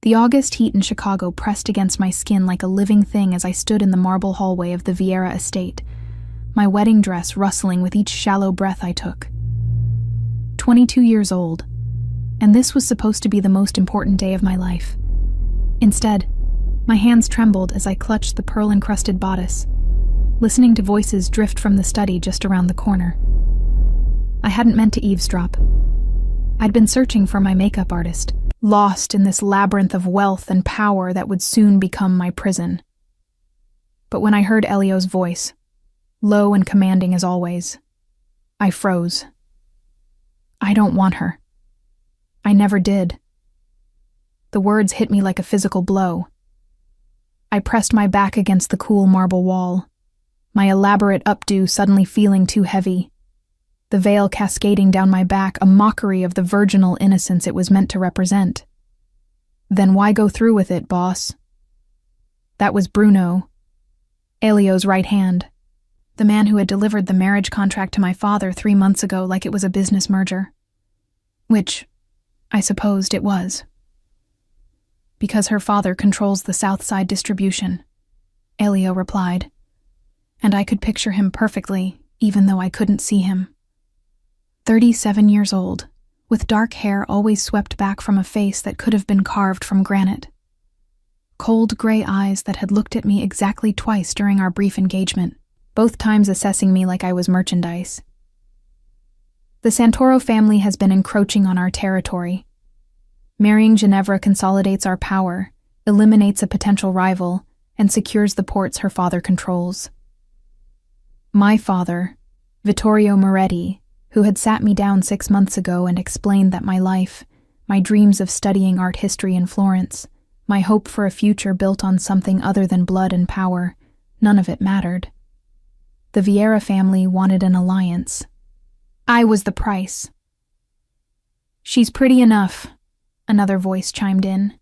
The August heat in Chicago pressed against my skin like a living thing as I stood in the marble hallway of the Vieira estate, my wedding dress rustling with each shallow breath I took. 22 years old, and this was supposed to be the most important day of my life. Instead, my hands trembled as I clutched the pearl-encrusted bodice, listening to voices drift from the study just around the corner. I hadn't meant to eavesdrop. I'd been searching for my makeup artist, lost in this labyrinth of wealth and power that would soon become my prison. But when I heard Elio's voice, low and commanding as always, I froze. I don't want her. I never did. The words hit me like a physical blow. I pressed my back against the cool marble wall, my elaborate updo suddenly feeling too heavy, the veil cascading down my back, a mockery of the virginal innocence it was meant to represent. Then why go through with it, boss? That was Bruno, Elio's right hand, the man who had delivered the marriage contract to my father 3 months ago like it was a business merger. Which, I supposed it was. Because her father controls the South Side distribution, Elio replied, and I could picture him perfectly, even though I couldn't see him. 37 years old, with dark hair always swept back from a face that could have been carved from granite. Cold gray eyes that had looked at me exactly twice during our brief engagement, both times assessing me like I was merchandise. The Santoro family has been encroaching on our territory. Marrying Ginevra consolidates our power, eliminates a potential rival, and secures the ports her father controls. My father, Vittorio Moretti, who had sat me down 6 months ago and explained that my life, my dreams of studying art history in Florence, my hope for a future built on something other than blood and power, none of it mattered. The Vieira family wanted an alliance. I was the price. She's pretty enough, another voice chimed in.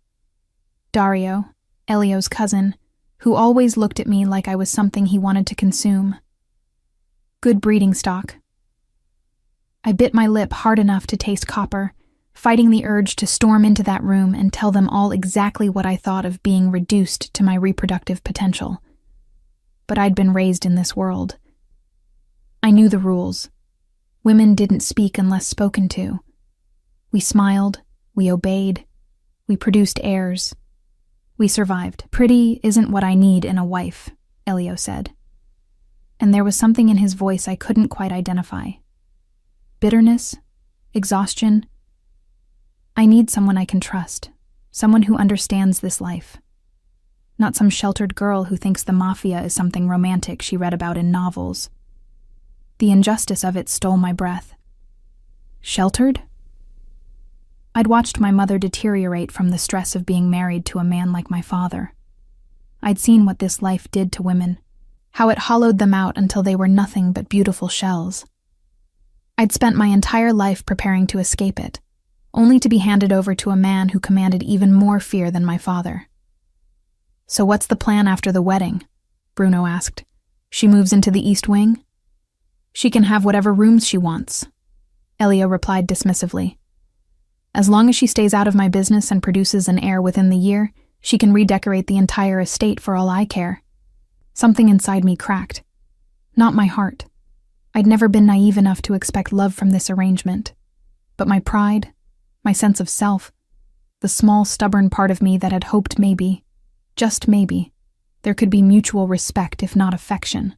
Dario, Elio's cousin, who always looked at me like I was something he wanted to consume. Good breeding stock. I bit my lip hard enough to taste copper, fighting the urge to storm into that room and tell them all exactly what I thought of being reduced to my reproductive potential. But I'd been raised in this world. I knew the rules. Women didn't speak unless spoken to. We smiled, we obeyed, we produced heirs. We survived. Pretty isn't what I need in a wife, Elio said. And there was something in his voice I couldn't quite identify. Bitterness? Exhaustion? I need someone I can trust, someone who understands this life. Not some sheltered girl who thinks the mafia is something romantic she read about in novels. The injustice of it stole my breath. Sheltered? I'd watched my mother deteriorate from the stress of being married to a man like my father. I'd seen what this life did to women, how it hollowed them out until they were nothing but beautiful shells. I'd spent my entire life preparing to escape it, only to be handed over to a man who commanded even more fear than my father. So what's the plan after the wedding? Bruno asked. She moves into the East Wing? She can have whatever rooms she wants, Elio replied dismissively. As long as she stays out of my business and produces an heir within the year, she can redecorate the entire estate for all I care. Something inside me cracked. Not my heart. I'd never been naive enough to expect love from this arrangement. But my pride, my sense of self, the small, stubborn part of me that had hoped maybe, just maybe, there could be mutual respect if not affection.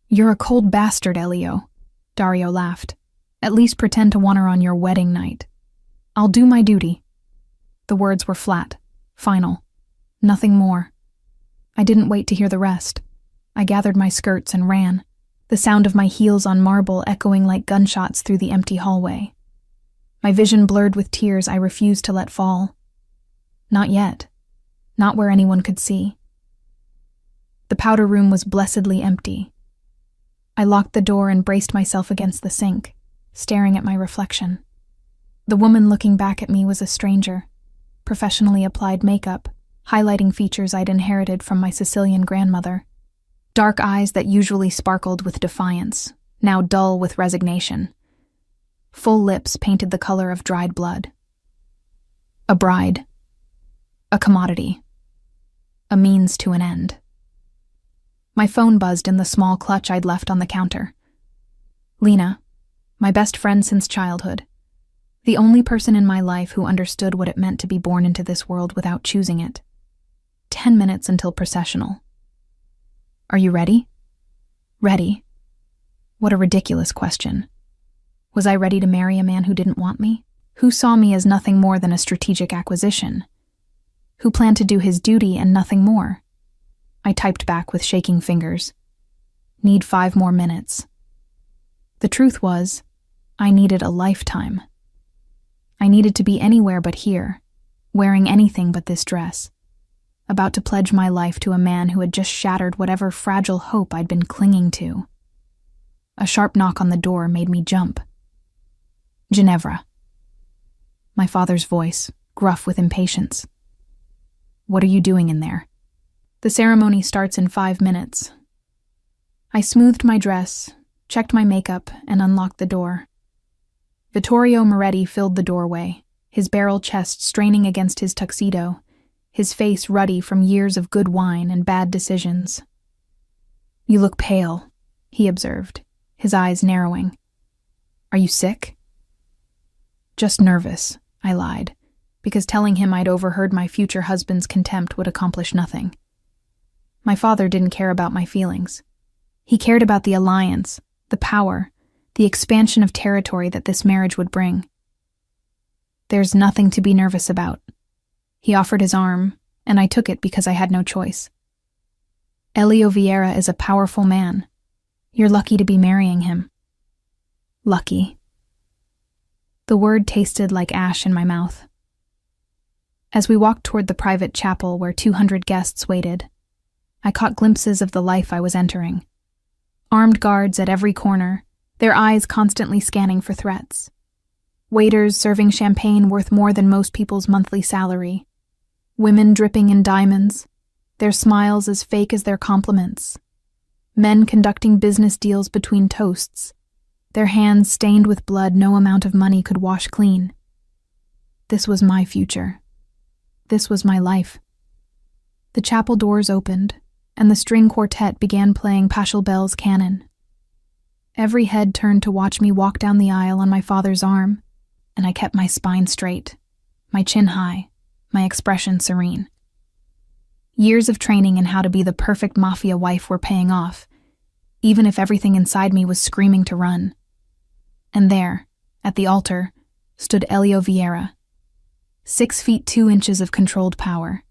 You're a cold bastard, Elio, Dario laughed. At least pretend to want her on your wedding night. I'll do my duty. The words were flat, final, nothing more. I didn't wait to hear the rest. I gathered my skirts and ran, the sound of my heels on marble echoing like gunshots through the empty hallway. My vision blurred with tears I refused to let fall. Not yet. Not where anyone could see. The powder room was blessedly empty. I locked the door and braced myself against the sink, staring at my reflection. The woman looking back at me was a stranger, professionally applied makeup, highlighting features I'd inherited from my Sicilian grandmother. Dark eyes that usually sparkled with defiance, now dull with resignation. Full lips painted the color of dried blood. A bride. A commodity. A means to an end. My phone buzzed in the small clutch I'd left on the counter. Lena, my best friend since childhood. The only person in my life who understood what it meant to be born into this world without choosing it. 10 minutes until processional. Are you ready? Ready? What a ridiculous question. Was I ready to marry a man who didn't want me? Who saw me as nothing more than a strategic acquisition? Who planned to do his duty and nothing more? I typed back with shaking fingers. Need 5 more minutes. The truth was, I needed a lifetime. I needed to be anywhere but here, wearing anything but this dress, about to pledge my life to a man who had just shattered whatever fragile hope I'd been clinging to. A sharp knock on the door made me jump. Ginevra. My father's voice, gruff with impatience. What are you doing in there? The ceremony starts in 5 minutes. I smoothed my dress, checked my makeup, and unlocked the door. Vittorio Moretti filled the doorway, his barrel chest straining against his tuxedo, his face ruddy from years of good wine and bad decisions. You look pale, he observed, his eyes narrowing. Are you sick? Just nervous, I lied, because telling him I'd overheard my future husband's contempt would accomplish nothing. My father didn't care about my feelings. He cared about the alliance, the power, the expansion of territory that this marriage would bring. There's nothing to be nervous about. He offered his arm, and I took it because I had no choice. Elio Vieira is a powerful man. You're lucky to be marrying him. Lucky. The word tasted like ash in my mouth. As we walked toward the private chapel where 200 guests waited, I caught glimpses of the life I was entering. Armed guards at every corner, their eyes constantly scanning for threats. Waiters serving champagne worth more than most people's monthly salary. Women dripping in diamonds, their smiles as fake as their compliments. Men conducting business deals between toasts, their hands stained with blood no amount of money could wash clean. This was my future. This was my life. The chapel doors opened, and the string quartet began playing Pachelbel's canon. Every head turned to watch me walk down the aisle on my father's arm, and I kept my spine straight, my chin high, my expression serene. Years of training in how to be the perfect mafia wife were paying off, even if everything inside me was screaming to run. And there, at the altar, stood Elio Vieira, 6 feet 2 inches of controlled power.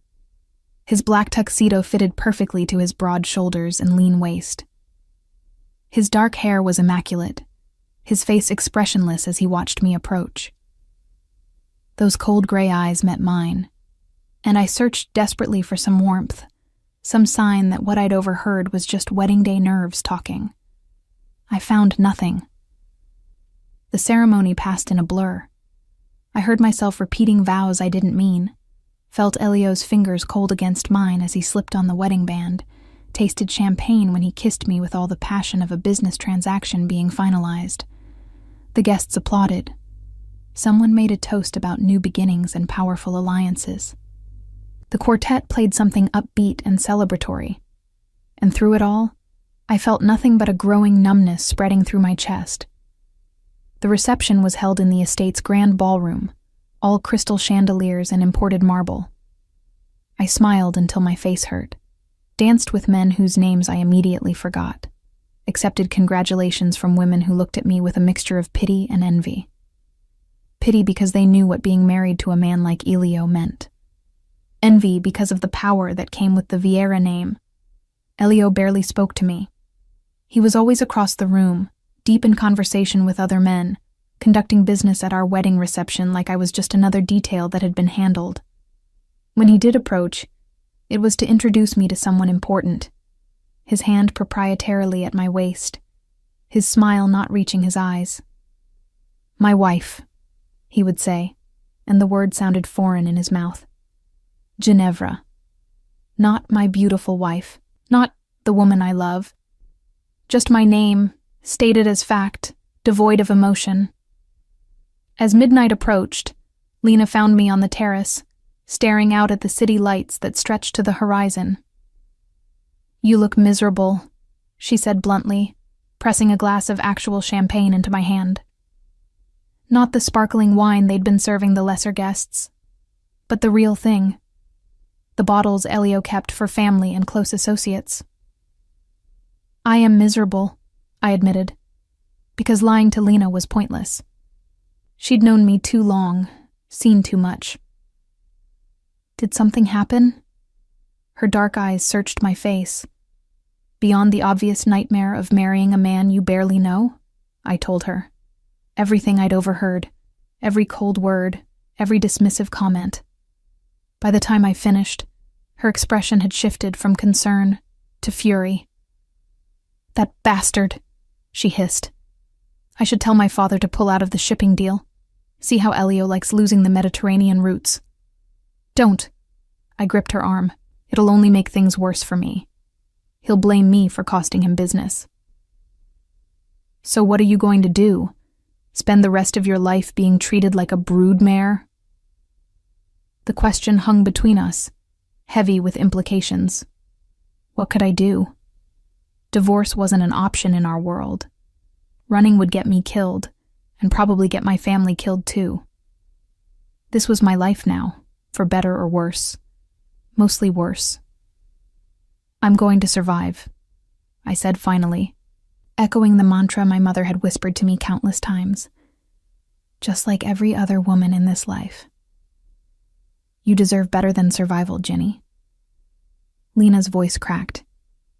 His black tuxedo fitted perfectly to his broad shoulders and lean waist. His dark hair was immaculate, his face expressionless as he watched me approach. Those cold gray eyes met mine, and I searched desperately for some warmth, some sign that what I'd overheard was just wedding day nerves talking. I found nothing. The ceremony passed in a blur. I heard myself repeating vows I didn't mean, felt Elio's fingers cold against mine as he slipped on the wedding band, tasted champagne when he kissed me with all the passion of a business transaction being finalized. The guests applauded. Someone made a toast about new beginnings and powerful alliances. The quartet played something upbeat and celebratory, and through it all, I felt nothing but a growing numbness spreading through my chest. The reception was held in the estate's grand ballroom, all crystal chandeliers and imported marble. I smiled until my face hurt, danced with men whose names I immediately forgot, accepted congratulations from women who looked at me with a mixture of pity and envy. Pity because they knew what being married to a man like Elio meant. Envy because of the power that came with the Vieira name. Elio barely spoke to me. He was always across the room, deep in conversation with other men, conducting business at our wedding reception like I was just another detail that had been handled. When he did approach, it was to introduce me to someone important, his hand proprietarily at my waist, his smile not reaching his eyes. My wife, he would say, and the word sounded foreign in his mouth. Ginevra. Not my beautiful wife, not the woman I love. Just my name, stated as fact, devoid of emotion. As midnight approached, Lena found me on the terrace, staring out at the city lights that stretched to the horizon. "You look miserable," she said bluntly, pressing a glass of actual champagne into my hand. Not the sparkling wine they'd been serving the lesser guests, but the real thing. The bottles Elio kept for family and close associates. "I am miserable," I admitted, because lying to Lena was pointless. She'd known me too long, seen too much. "Did something happen?" Her dark eyes searched my face. "Beyond the obvious nightmare of marrying a man you barely know?" I told her. Everything I'd overheard, every cold word, every dismissive comment. By the time I finished, her expression had shifted from concern to fury. "That bastard," she hissed. "I should tell my father to pull out of the shipping deal. See how Elio likes losing the Mediterranean routes." "Don't." I gripped her arm. "It'll only make things worse for me. He'll blame me for costing him business." "So what are you going to do? Spend the rest of your life being treated like a broodmare?" The question hung between us, heavy with implications. What could I do? Divorce wasn't an option in our world. Running would get me killed, and probably get my family killed too. This was my life now, for better or worse. Mostly worse. "I'm going to survive," I said finally, echoing the mantra my mother had whispered to me countless times. "Just like every other woman in this life." "You deserve better than survival, Ginny." Lena's voice cracked.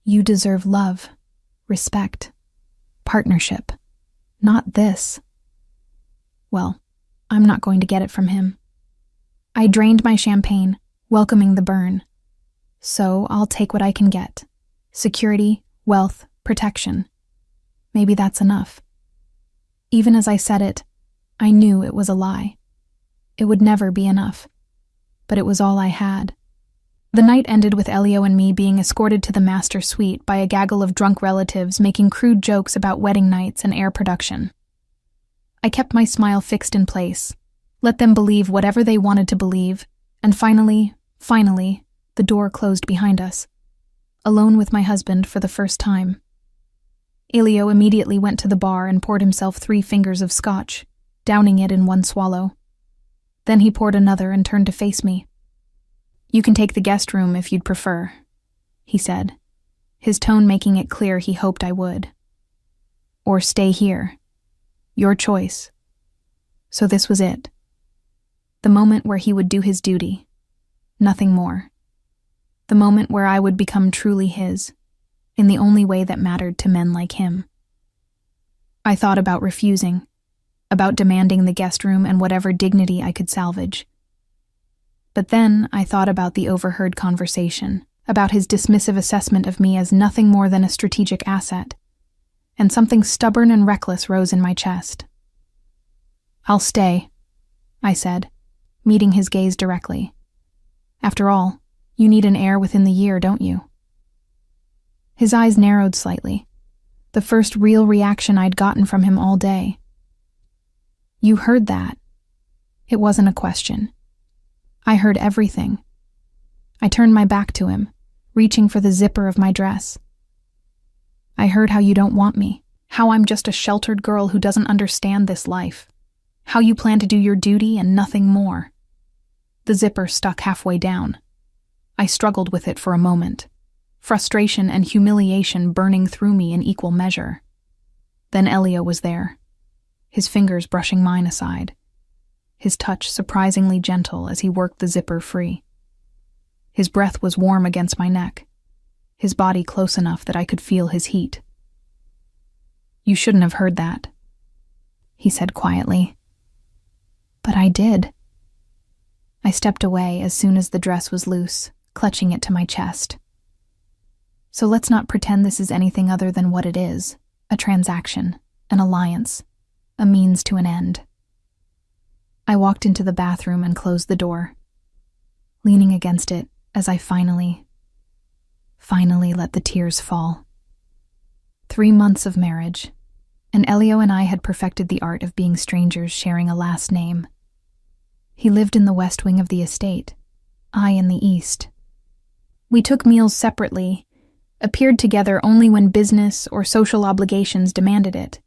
"You deserve love, respect, partnership. Not this." Well, I'm not going to get it from him. I drained my champagne, welcoming the burn. So I'll take what I can get. Security, wealth, protection. Maybe that's enough. Even as I said it, I knew it was a lie. It would never be enough. But it was all I had. The night ended with Elio and me being escorted to the master suite by a gaggle of drunk relatives making crude jokes about wedding nights and air production. I kept my smile fixed in place, let them believe whatever they wanted to believe, and finally, the door closed behind us. Alone with my husband for the first time. Elio immediately went to the bar and poured himself 3 fingers of scotch, downing it in one swallow. Then he poured another and turned to face me. "You can take the guest room if you'd prefer," he said, his tone making it clear he hoped I would. "Or stay here. Your choice." So this was it. The moment where he would do his duty. Nothing more. The moment where I would become truly his, in the only way that mattered to men like him. I thought about refusing, about demanding the guest room and whatever dignity I could salvage. But then I thought about the overheard conversation, about his dismissive assessment of me as nothing more than a strategic asset, and something stubborn and reckless rose in my chest. "I'll stay," I said, meeting his gaze directly. "After all, you need an heir within the year, don't you?" His eyes narrowed slightly, the first real reaction I'd gotten from him all day. "You heard that." It wasn't a question. I heard everything. I turned my back to him, reaching for the zipper of my dress. "I heard how you don't want me, how I'm just a sheltered girl who doesn't understand this life, how you plan to do your duty and nothing more." The zipper stuck halfway down. I struggled with it for a moment, frustration and humiliation burning through me in equal measure. Then Elio was there, his fingers brushing mine aside, his touch surprisingly gentle as he worked the zipper free. His breath was warm against my neck, his body close enough that I could feel his heat. "You shouldn't have heard that," he said quietly. But I did. I stepped away as soon as the dress was loose, clutching it to my chest. So let's not pretend this is anything other than what it is, a transaction, an alliance, a means to an end. I walked into the bathroom and closed the door, leaning against it as I finally let the tears fall. 3 months of marriage, and Elio and I had perfected the art of being strangers sharing a last name. He lived in the west wing of the estate, I in the east. We took meals separately, appeared together only when business or social obligations demanded it,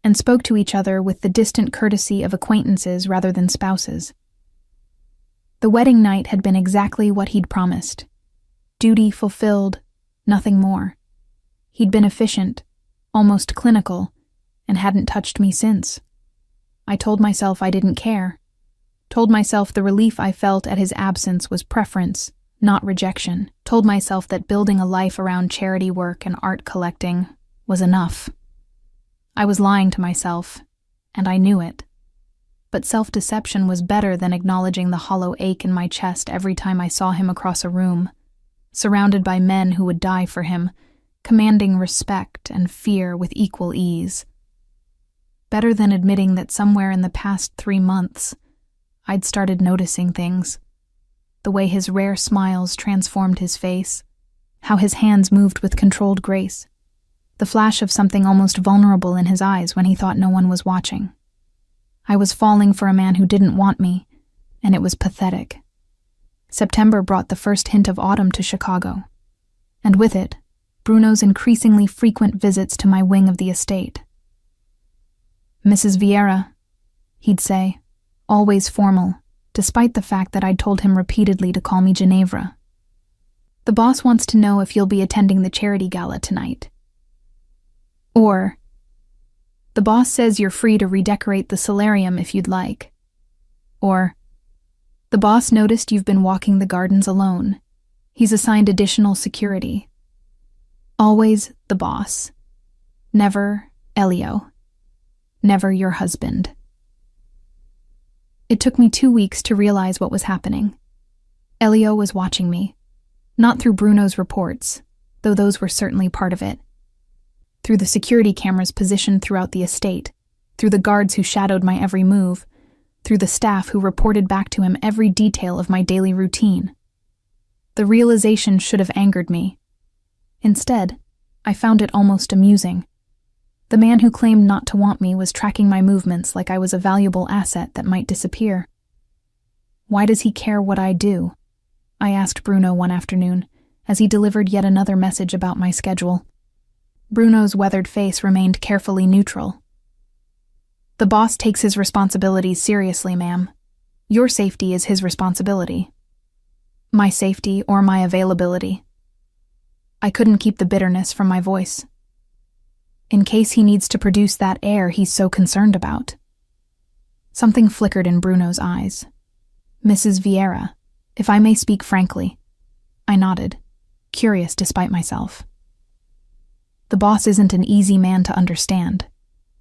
and spoke to each other with the distant courtesy of acquaintances rather than spouses. The wedding night had been exactly what he'd promised. Duty fulfilled, nothing more. He'd been efficient, almost clinical, and hadn't touched me since. I told myself I didn't care. Told myself the relief I felt at his absence was preference, not rejection. Told myself that building a life around charity work and art collecting was enough. I was lying to myself, and I knew it. But self-deception was better than acknowledging the hollow ache in my chest every time I saw him across a room, surrounded by men who would die for him, commanding respect and fear with equal ease. Better than admitting that somewhere in the past 3 months, I'd started noticing things. The way his rare smiles transformed his face, how his hands moved with controlled grace, the flash of something almost vulnerable in his eyes when he thought no one was watching. I was falling for a man who didn't want me, and it was pathetic. September brought the first hint of autumn to Chicago, and with it, Bruno's increasingly frequent visits to my wing of the estate. "Mrs. Vieira," he'd say, always formal, despite the fact that I'd told him repeatedly to call me Ginevra. "The boss wants to know if you'll be attending the charity gala tonight." Or, "The boss says you're free to redecorate the solarium if you'd like." Or, "The boss noticed you've been walking the gardens alone. He's assigned additional security." Always the boss. Never Elio. Never your husband. It took me 2 weeks to realize what was happening. Elio was watching me. Not through Bruno's reports, though those were certainly part of it. Through the security cameras positioned throughout the estate, through the guards who shadowed my every move, through the staff who reported back to him every detail of my daily routine. The realization should have angered me. Instead, I found it almost amusing. The man who claimed not to want me was tracking my movements like I was a valuable asset that might disappear. "Why does he care what I do?" I asked Bruno one afternoon, as he delivered yet another message about my schedule. Bruno's weathered face remained carefully neutral. "The boss takes his responsibilities seriously, ma'am. Your safety is his responsibility. My safety or my availability." I couldn't keep the bitterness from my voice. In case he needs to produce that air he's so concerned about. Something flickered in Bruno's eyes. "Mrs. Vieira, if I may speak frankly." I nodded, curious despite myself. "The boss isn't an easy man to understand,"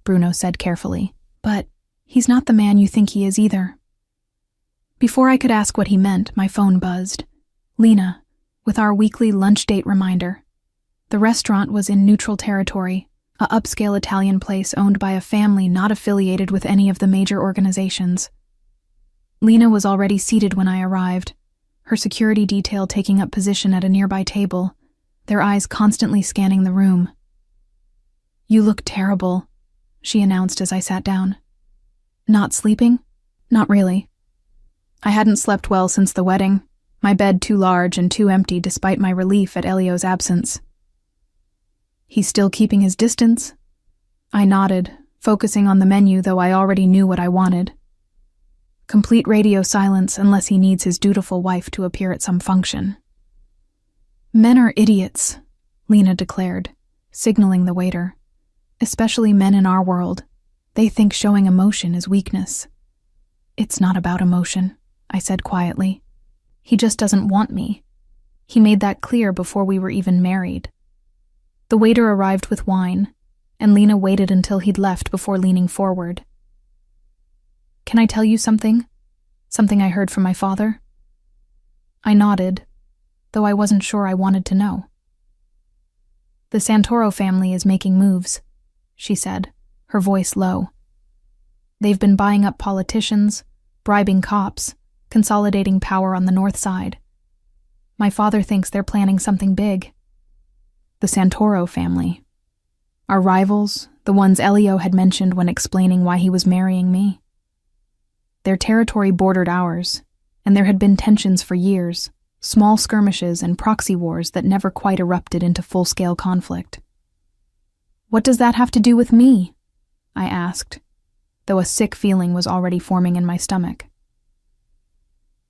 Bruno said carefully. "But he's not the man you think he is either." Before I could ask what he meant, my phone buzzed. Lena, with our weekly lunch date reminder. The restaurant was in neutral territory, a upscale Italian place owned by a family not affiliated with any of the major organizations. Lena was already seated when I arrived, her security detail taking up position at a nearby table, their eyes constantly scanning the room. "You look terrible," she announced as I sat down. "Not sleeping?" "Not really. I hadn't slept well since the wedding, my bed too large and too empty despite my relief at Elio's absence." "He's still keeping his distance?" I nodded, focusing on the menu though I already knew what I wanted. Complete radio silence unless he needs his dutiful wife to appear at some function. "Men are idiots," Lena declared, signaling the waiter. "Especially men in our world. They think showing emotion is weakness." "It's not about emotion," I said quietly. "He just doesn't want me. He made that clear before we were even married." The waiter arrived with wine, and Lena waited until he'd left before leaning forward. "Can I tell you something? Something I heard from my father?" I nodded, though I wasn't sure I wanted to know. "The Santoro family is making moves," she said, her voice low. "They've been buying up politicians, bribing cops, consolidating power on the north side. My father thinks they're planning something big." The Santoro family. Our rivals, the ones Elio had mentioned when explaining why he was marrying me. Their territory bordered ours, and there had been tensions for years, small skirmishes and proxy wars that never quite erupted into full-scale conflict. "What does that have to do with me?" I asked, though a sick feeling was already forming in my stomach.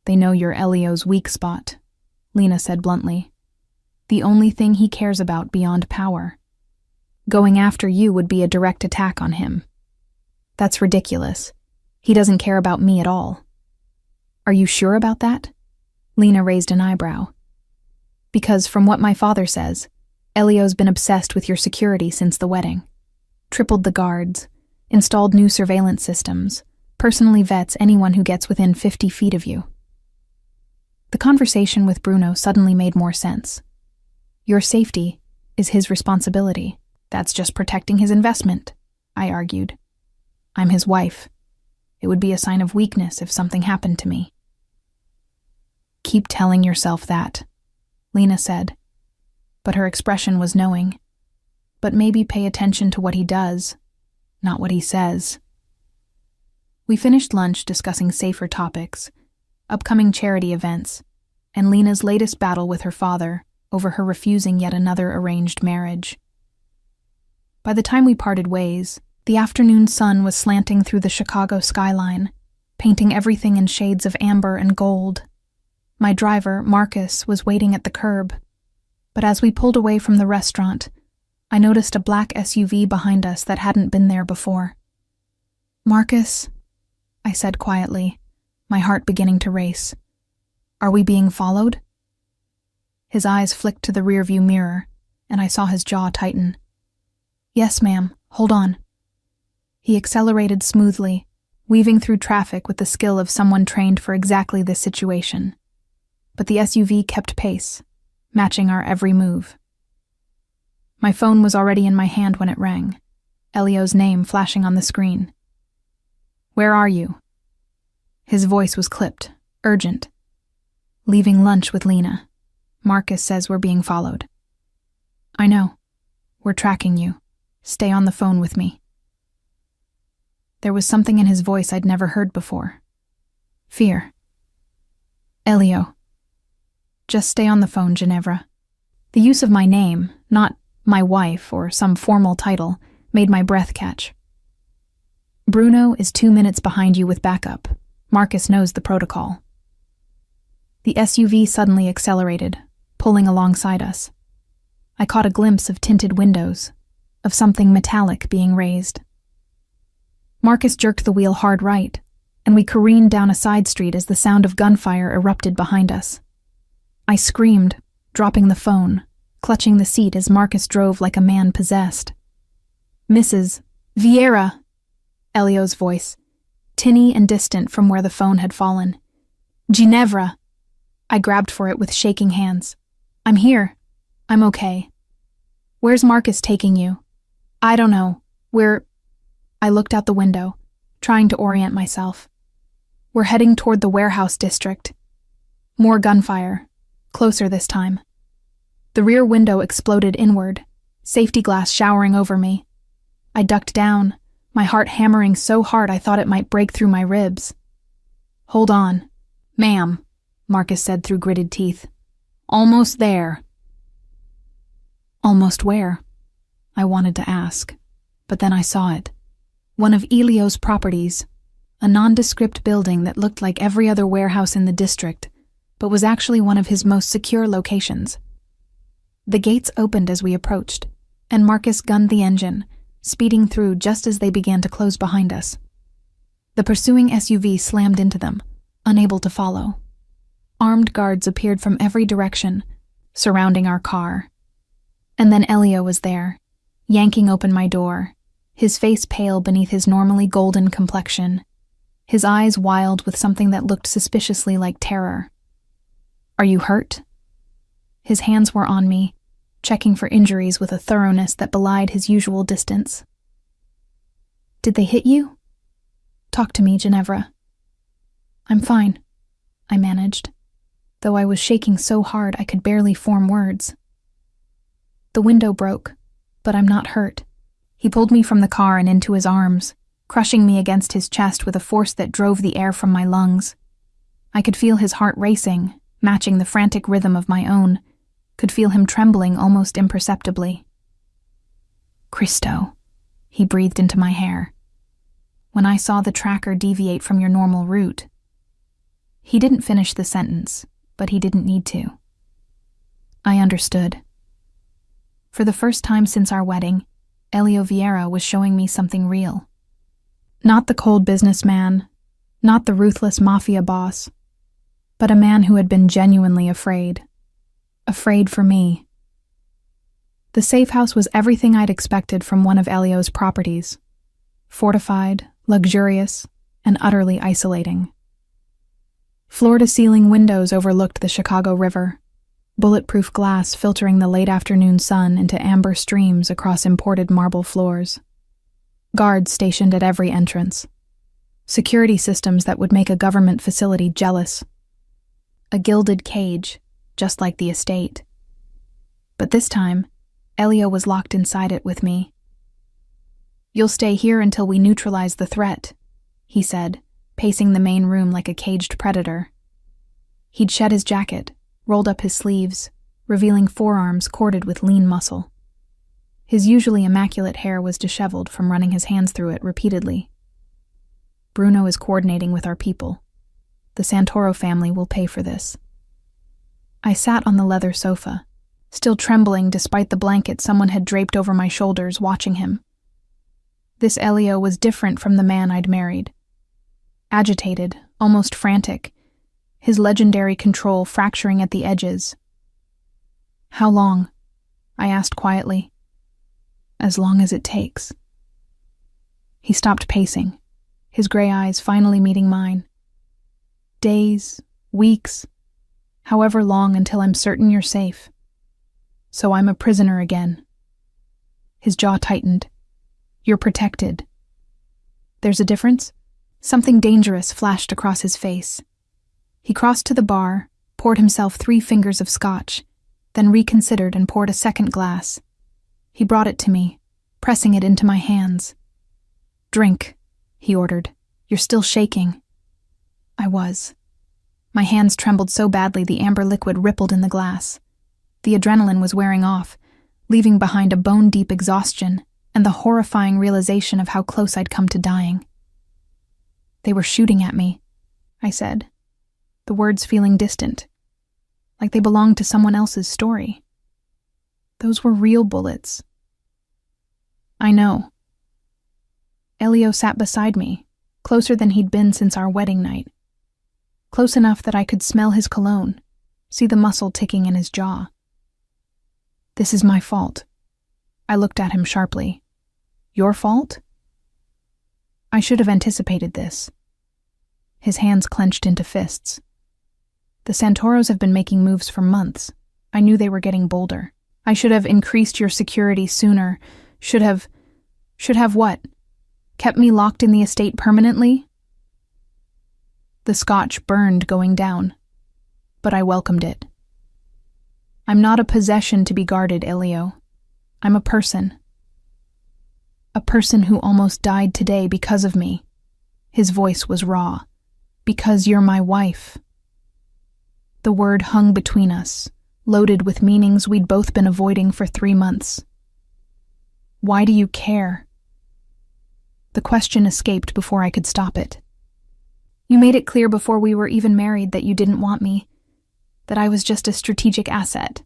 "They know you're Elio's weak spot," Lena said bluntly. "The only thing he cares about beyond power. Going after you would be a direct attack on him. That's ridiculous. He doesn't care about me at all." "Are you sure about that?" Lena raised an eyebrow. "Because from what my father says, Elio's been obsessed with your security since the wedding. Tripled the guards, installed new surveillance systems, personally vets anyone who gets within 50 feet of you." The conversation with Bruno suddenly made more sense. Your safety is his responsibility. That's just protecting his investment, I argued. I'm his wife. It would be a sign of weakness if something happened to me. "Keep telling yourself that," Lena said, but her expression was knowing. "But maybe pay attention to what he does, not what he says." We finished lunch discussing safer topics, upcoming charity events, and Lena's latest battle with her father over her refusing yet another arranged marriage. By the time we parted ways, the afternoon sun was slanting through the Chicago skyline, painting everything in shades of amber and gold. My driver, Marcus, was waiting at the curb, but as we pulled away from the restaurant, I noticed a black SUV behind us that hadn't been there before. "Marcus," I said quietly, my heart beginning to race. "Are we being followed?" His eyes flicked to the rearview mirror, and I saw his jaw tighten. "Yes, ma'am. Hold on." He accelerated smoothly, weaving through traffic with the skill of someone trained for exactly this situation. But the SUV kept pace, matching our every move. My phone was already in my hand when it rang, Elio's name flashing on the screen. "Where are you?" His voice was clipped, urgent. "Leaving lunch with Lena. Marcus says we're being followed." "I know. We're tracking you. Stay on the phone with me." There was something in his voice I'd never heard before. Fear. "Elio." "Just stay on the phone, Ginevra." The use of my name, not my wife or some formal title, made my breath catch. "Bruno is 2 minutes behind you with backup. Marcus knows the protocol." The SUV suddenly accelerated, pulling alongside us. I caught a glimpse of tinted windows, of something metallic being raised. Marcus jerked the wheel hard right, and we careened down a side street as the sound of gunfire erupted behind us. I screamed, dropping the phone, clutching the seat as Marcus drove like a man possessed. "Mrs. Vieira!" Elio's voice, tinny and distant from where the phone had fallen. "Ginevra!" I grabbed for it with shaking hands. "I'm here. I'm okay." "Where's Marcus taking you?" "I don't know. I looked out the window, trying to orient myself. "We're heading toward the warehouse district." More gunfire, closer this time. The rear window exploded inward, safety glass showering over me. I ducked down, my heart hammering so hard I thought it might break through my ribs. "Hold on." "Ma'am," Marcus said through gritted teeth. "Almost there." Almost where? I wanted to ask, but then I saw it. One of Elio's properties, a nondescript building that looked like every other warehouse in the district, but was actually one of his most secure locations. The gates opened as we approached, and Marcus gunned the engine, speeding through just as they began to close behind us. The pursuing SUV slammed into them, unable to follow. Armed guards appeared from every direction, surrounding our car. And then Elio was there, yanking open my door, his face pale beneath his normally golden complexion, his eyes wild with something that looked suspiciously like terror. "Are you hurt?" His hands were on me, checking for injuries with a thoroughness that belied his usual distance. "Did they hit you?" "Talk to me, Ginevra." "I'm fine," I managed, though I was shaking so hard I could barely form words. "The window broke, but I'm not hurt." He pulled me from the car and into his arms, crushing me against his chest with a force that drove the air from my lungs. I could feel his heart racing, matching the frantic rhythm of my own, could feel him trembling almost imperceptibly. "Christo," he breathed into my hair. "When I saw the tracker deviate from your normal route." He didn't finish the sentence, but he didn't need to. I understood. For the first time since our wedding, Elio Vieira was showing me something real. Not the cold businessman, not the ruthless mafia boss, but a man who had been genuinely afraid. Afraid for me. The safe house was everything I'd expected from one of Elio's properties. Fortified, luxurious, and utterly isolating. Floor-to-ceiling windows overlooked the Chicago River, bulletproof glass filtering the late afternoon sun into amber streams across imported marble floors. Guards stationed at every entrance. Security systems that would make a government facility jealous. A gilded cage, just like the estate. But this time, Elio was locked inside it with me. "You'll stay here until we neutralize the threat," he said, pacing the main room like a caged predator. He'd shed his jacket, rolled up his sleeves, revealing forearms corded with lean muscle. His usually immaculate hair was disheveled from running his hands through it repeatedly. "Bruno is coordinating with our people. The Santoro family will pay for this." I sat on the leather sofa, still trembling despite the blanket someone had draped over my shoulders, watching him. This Elio was different from the man I'd married. Agitated, almost frantic, his legendary control fracturing at the edges. "How long?" I asked quietly. "As long as it takes." He stopped pacing, his gray eyes finally meeting mine. "Days, weeks, however long until I'm certain you're safe. So I'm a prisoner again." His jaw tightened. "You're protected." "There's a difference?" Something dangerous flashed across his face. He crossed to the bar, poured himself 3 fingers of scotch, then reconsidered and poured a second glass. He brought it to me, pressing it into my hands. "Drink," he ordered. "You're still shaking." I was. My hands trembled so badly the amber liquid rippled in the glass. The adrenaline was wearing off, leaving behind a bone-deep exhaustion and the horrifying realization of how close I'd come to dying. "They were shooting at me," I said, the words feeling distant, like they belonged to someone else's story. "Those were real bullets." "I know." Elio sat beside me, closer than he'd been since our wedding night. Close enough that I could smell his cologne, see the muscle ticking in his jaw. "This is my fault." I looked at him sharply. "Your fault?" I should have anticipated this. His hands clenched into fists. "The Santoros have been making moves for months. I knew they were getting bolder. I should have increased your security sooner. Should have what? Kept me locked in the estate permanently?" The scotch burned going down, but I welcomed it. "I'm not a possession to be guarded, Elio. I'm a person. A person who almost died today because of me." His voice was raw. "Because you're my wife." The word hung between us, loaded with meanings we'd both been avoiding for 3 months. "Why do you care?" The question escaped before I could stop it. "You made it clear before we were even married that you didn't want me, that I was just a strategic asset."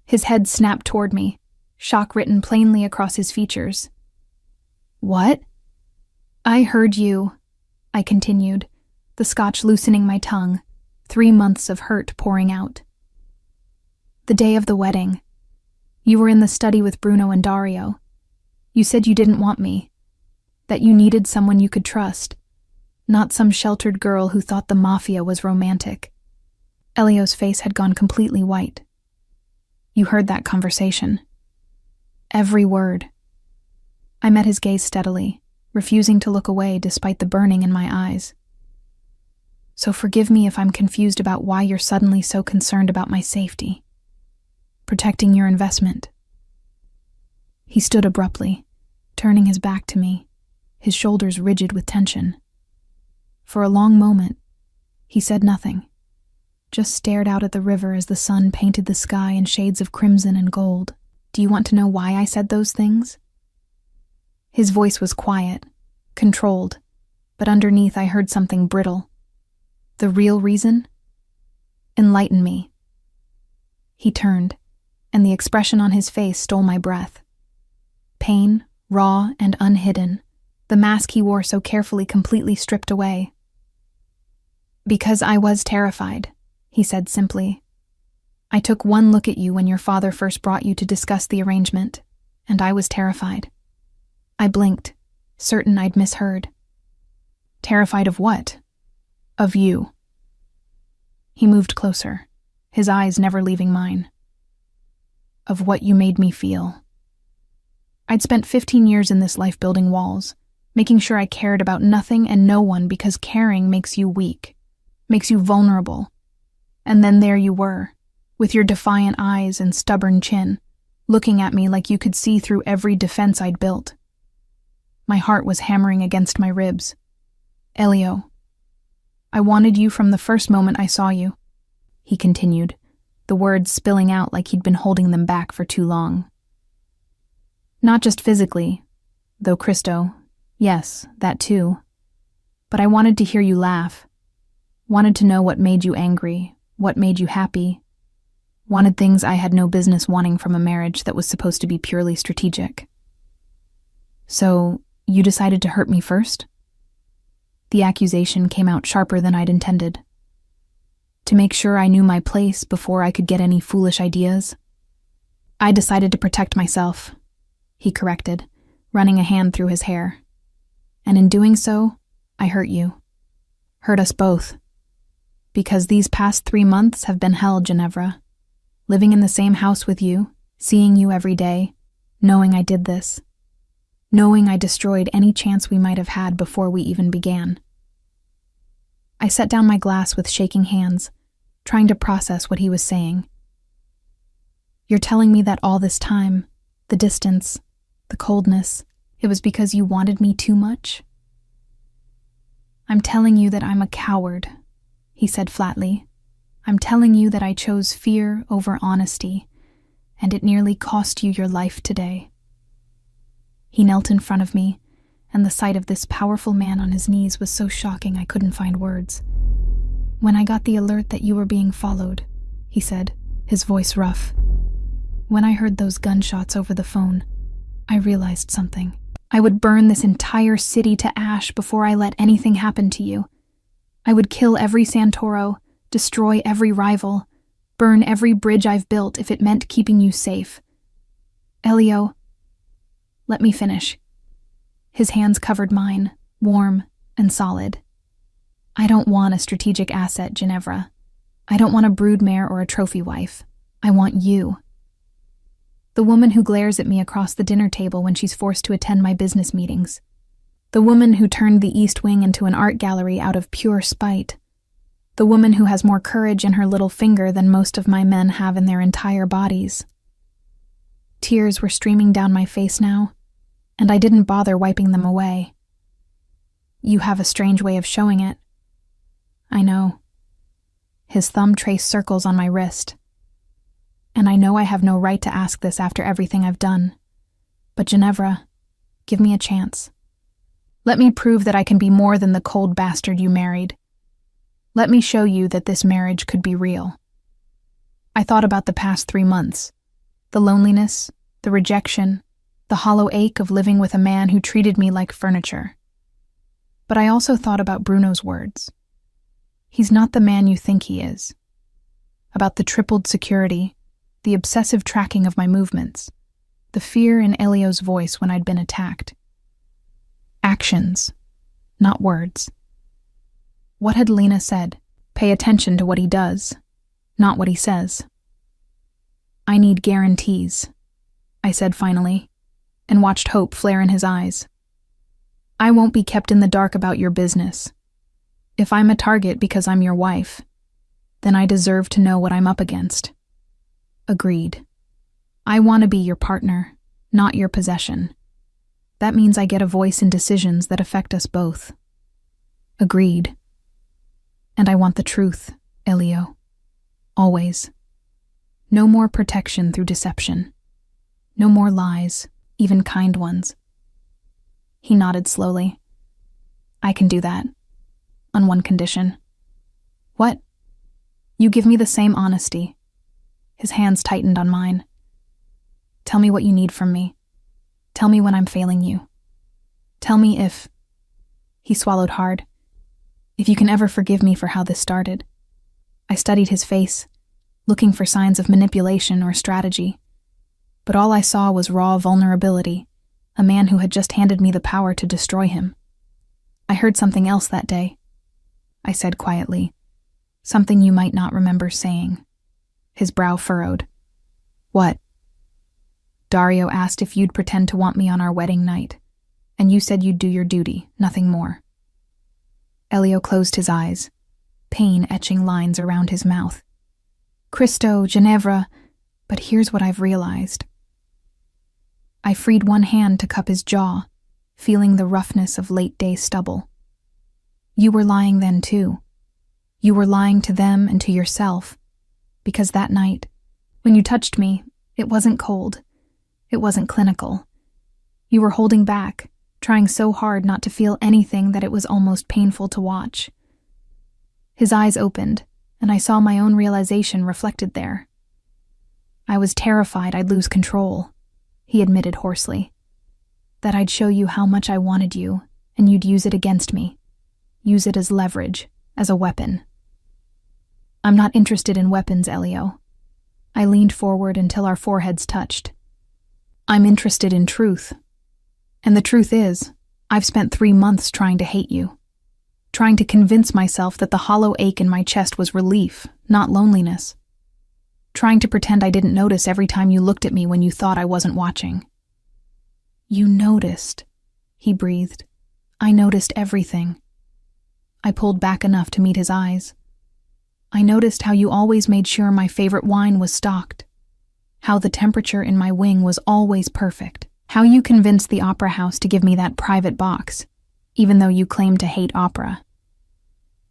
His head snapped toward me, shock written plainly across his features. "What?" "I heard you," I continued, the scotch loosening my tongue, 3 months of hurt pouring out. "The day of the wedding. You were in the study with Bruno and Dario. You said you didn't want me, that you needed someone you could trust, not some sheltered girl who thought the mafia was romantic." Elio's face had gone completely white. "You heard that conversation." "Every word." I met his gaze steadily, refusing to look away despite the burning in my eyes. "So forgive me if I'm confused about why you're suddenly so concerned about my safety. Protecting your investment." He stood abruptly, turning his back to me, his shoulders rigid with tension. For a long moment, He said nothing, just stared out at the river as the sun painted the sky in shades of crimson and gold. Do you want to know why I said those things? His voice was quiet, controlled, but underneath I heard something brittle. The real reason? Enlighten me. He turned, and the expression on his face stole my breath. Pain, raw and unhidden, the mask he wore so carefully completely stripped away. Because I was terrified, he said simply. I took one look at you when your father first brought you to discuss the arrangement, and I was terrified. I blinked, certain I'd misheard. Terrified of what? Of you. He moved closer, his eyes never leaving mine. Of what you made me feel. I'd spent 15 years in this life building walls, making sure I cared about nothing and no one because caring makes you weak, makes you vulnerable. And then there you were, with your defiant eyes and stubborn chin, looking at me like you could see through every defense I'd built. My heart was hammering against my ribs. Elio, I wanted you from the first moment I saw you, he continued, the words spilling out like he'd been holding them back for too long. Not just physically, though Cristo, yes, that too, but I wanted to hear you laugh, wanted to know what made you angry, what made you happy, wanted things I had no business wanting from a marriage that was supposed to be purely strategic. So, you decided to hurt me first? The accusation came out sharper than I'd intended. To make sure I knew my place before I could get any foolish ideas? I decided to protect myself, he corrected, running a hand through his hair. And in doing so, I hurt you. Hurt us both. Because these past 3 months have been hell, Ginevra. Living in the same house with you, seeing you every day, knowing I did this. Knowing I destroyed any chance we might have had before we even began. I set down my glass with shaking hands, trying to process what he was saying. You're telling me that all this time, the distance, the coldness, it was because you wanted me too much? I'm telling you that I'm a coward, he said flatly. I'm telling you that I chose fear over honesty, and it nearly cost you your life today. He knelt in front of me, and the sight of this powerful man on his knees was so shocking I couldn't find words. When I got the alert that you were being followed, he said, his voice rough. When I heard those gunshots over the phone, I realized something. I would burn this entire city to ash before I let anything happen to you. I would kill every Santoro, destroy every rival, burn every bridge I've built if it meant keeping you safe. Elio, let me finish. His hands covered mine, warm and solid. I don't want a strategic asset, Ginevra. I don't want a broodmare or a trophy wife. I want you. The woman who glares at me across the dinner table when she's forced to attend my business meetings. The woman who turned the East Wing into an art gallery out of pure spite. The woman who has more courage in her little finger than most of my men have in their entire bodies. Tears were streaming down my face now, and I didn't bother wiping them away. You have a strange way of showing it. I know. His thumb traced circles on my wrist. And I know I have no right to ask this after everything I've done. But Ginevra, give me a chance. Let me prove that I can be more than the cold bastard you married. Let me show you that this marriage could be real. I thought about the past 3 months. The loneliness, the rejection, the hollow ache of living with a man who treated me like furniture. But I also thought about Bruno's words. He's not the man you think he is. About the tripled security, the obsessive tracking of my movements, the fear in Elio's voice when I'd been attacked. Actions, not words. What had Lena said? Pay attention to what he does, not what he says. I need guarantees, I said finally, and watched hope flare in his eyes. I won't be kept in the dark about your business. If I'm a target because I'm your wife, then I deserve to know what I'm up against. Agreed. I want to be your partner, not your possession. That means I get a voice in decisions that affect us both. Agreed. And I want the truth, Elio. Always. No more protection through deception. No more lies, even kind ones. He nodded slowly. I can do that. On one condition. What? You give me the same honesty. His hands tightened on mine. Tell me what you need from me. Tell me when I'm failing you. Tell me if... He swallowed hard. If you can ever forgive me for how this started. I studied his face, looking for signs of manipulation or strategy. But all I saw was raw vulnerability, a man who had just handed me the power to destroy him. I heard something else that day, I said quietly. Something you might not remember saying. His brow furrowed. What? Dario asked if you'd pretend to want me on our wedding night, and you said you'd do your duty, nothing more. Elio closed his eyes, pain etching lines around his mouth. Cristo, Ginevra, but here's what I've realized. I freed one hand to cup his jaw, feeling the roughness of late-day stubble. You were lying then, too. You were lying to them and to yourself, because that night, when you touched me, it wasn't cold. It wasn't clinical. You were holding back, trying so hard not to feel anything that it was almost painful to watch. His eyes opened, and I saw my own realization reflected there. I was terrified I'd lose control, he admitted hoarsely. That I'd show you how much I wanted you, and you'd use it against me. Use it as leverage, as a weapon. I'm not interested in weapons, Elio. I leaned forward until our foreheads touched. I'm interested in truth. And the truth is, I've spent 3 months trying to hate you. Trying to convince myself that the hollow ache in my chest was relief, not loneliness. Trying to pretend I didn't notice every time you looked at me when you thought I wasn't watching. You noticed, he breathed. I noticed everything. I pulled back enough to meet his eyes. I noticed how you always made sure my favorite wine was stocked. How the temperature in my wing was always perfect. How you convinced the opera house to give me that private box, even though you claimed to hate opera.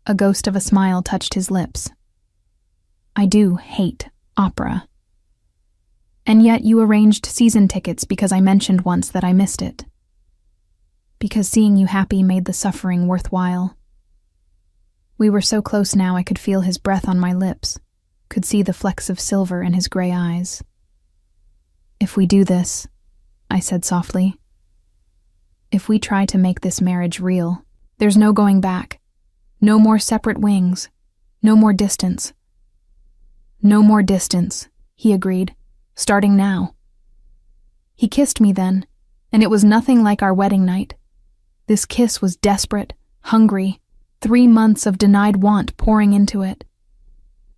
A ghost of a smile touched his lips. I do hate opera. And yet you arranged season tickets because I mentioned once that I missed it. Because seeing you happy made the suffering worthwhile. We were so close now I could feel his breath on my lips, could see the flecks of silver in his gray eyes. If we do this, I said softly, if we try to make this marriage real, there's no going back. No more separate wings. No more distance. No more distance, he agreed, starting now. He kissed me then, and it was nothing like our wedding night. This kiss was desperate, hungry, 3 months of denied want pouring into it.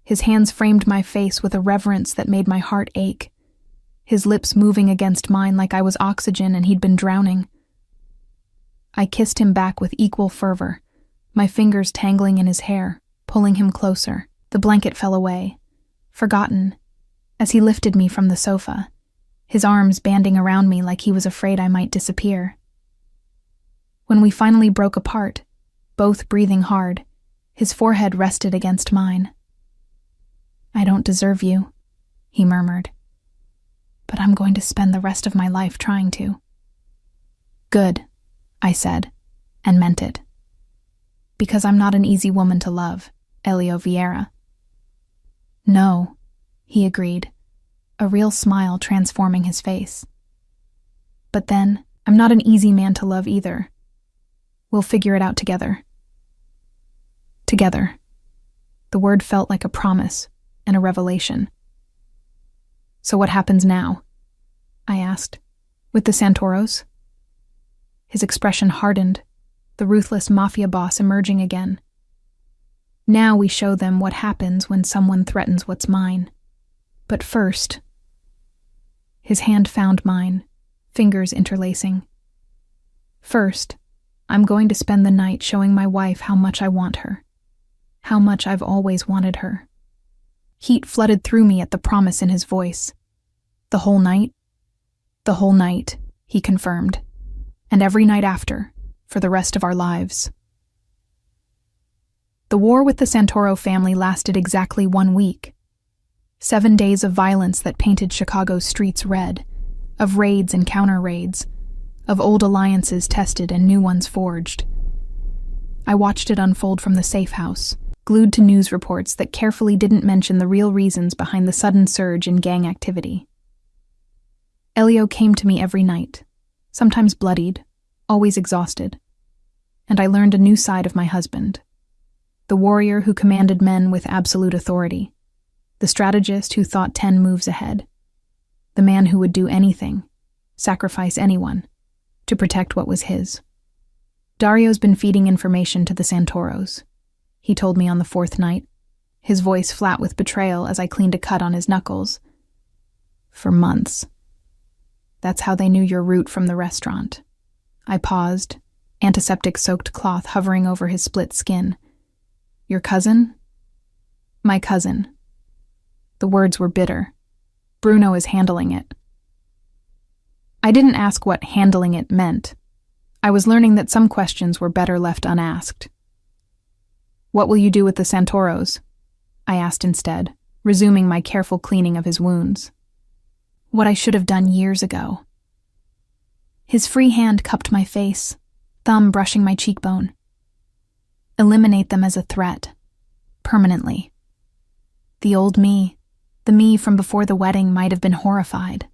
His hands framed my face with a reverence that made my heart ache. His lips moving against mine like I was oxygen and he'd been drowning. I kissed him back with equal fervor, my fingers tangling in his hair, pulling him closer. The blanket fell away, forgotten, as he lifted me from the sofa, his arms banding around me like he was afraid I might disappear. When we finally broke apart, both breathing hard, his forehead rested against mine. I don't deserve you, he murmured. But I'm going to spend the rest of my life trying to. Good, I said, and meant it. Because I'm not an easy woman to love, Elio Vieira. No, he agreed, a real smile transforming his face. But then, I'm not an easy man to love either. We'll figure it out together. Together. The word felt like a promise and a revelation. So what happens now? I asked. With the Santoros? His expression hardened, the ruthless Mafia Boss emerging again. Now we show them what happens when someone threatens what's mine. But first... His hand found mine, fingers interlacing. First, I'm going to spend the night showing my wife how much I want her. How much I've always wanted her. Heat flooded through me at the promise in his voice. The whole night? The whole night, he confirmed. And every night after, for the rest of our lives. The war with the Santoro family lasted exactly 1 week. 7 days of violence that painted Chicago's streets red, of raids and counter-raids, of old alliances tested and new ones forged. I watched it unfold from the safe house, glued to news reports that carefully didn't mention the real reasons behind the sudden surge in gang activity. Elio came to me every night, sometimes bloodied, always exhausted, and I learned a new side of my husband. The warrior who commanded men with absolute authority, the strategist who thought 10 moves ahead, the man who would do anything, sacrifice anyone, to protect what was his. Dario's been feeding information to the Santoros, he told me on the 4th night, his voice flat with betrayal as I cleaned a cut on his knuckles. For months. That's how they knew your route from the restaurant. I paused, antiseptic-soaked cloth hovering over his split skin. Your cousin? My cousin. The words were bitter. Bruno is handling it. I didn't ask what handling it meant. I was learning that some questions were better left unasked. What will you do with the Santoros? I asked instead, resuming my careful cleaning of his wounds. What I should have done years ago. His free hand cupped my face, thumb brushing my cheekbone. Eliminate them as a threat. Permanently. The old me, the me from before the wedding, might have been horrified.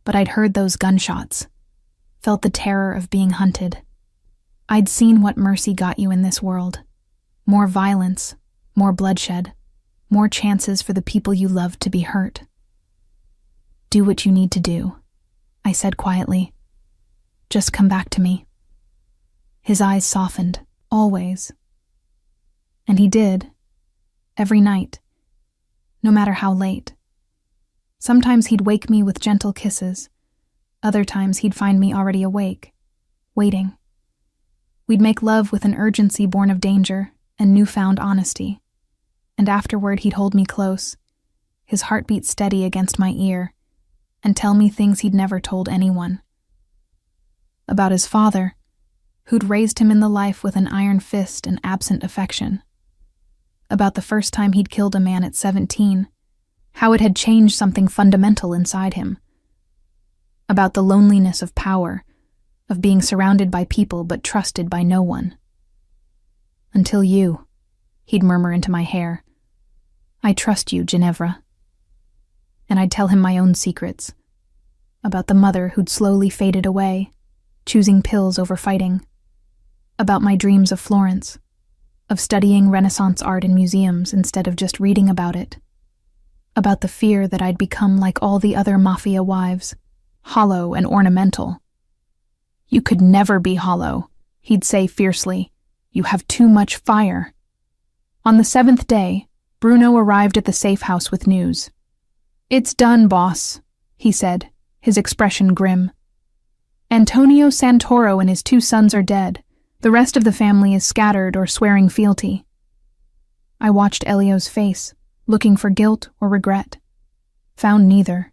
But I'd heard those gunshots, felt the terror of being hunted. I'd seen what mercy got you in this world. More violence, more bloodshed, more chances for the people you loved to be hurt. Do what you need to do, I said quietly. Just come back to me. His eyes softened. Always. And he did. Every night. No matter how late. Sometimes he'd wake me with gentle kisses. Other times he'd find me already awake, waiting. We'd make love with an urgency born of danger and newfound honesty. And afterward he'd hold me close, his heartbeat steady against my ear, and tell me things he'd never told anyone. About his father, who'd raised him in the life with an iron fist and absent affection. About the first time he'd killed a man at 17, how it had changed something fundamental inside him. About the loneliness of power, of being surrounded by people but trusted by no one. Until you, he'd murmur into my hair. I trust you, Ginevra. And I'd tell him my own secrets. About the mother who'd slowly faded away, choosing pills over fighting. About my dreams of Florence, of studying Renaissance art in museums instead of just reading about it. About the fear that I'd become like all the other mafia wives, hollow and ornamental. You could never be hollow, he'd say fiercely. You have too much fire. On the 7th day, Bruno arrived at the safe house with news. It's done, boss, he said, his expression grim. Antonio Santoro and his 2 sons are dead. The rest of the family is scattered or swearing fealty. I watched Elio's face, looking for guilt or regret. Found neither.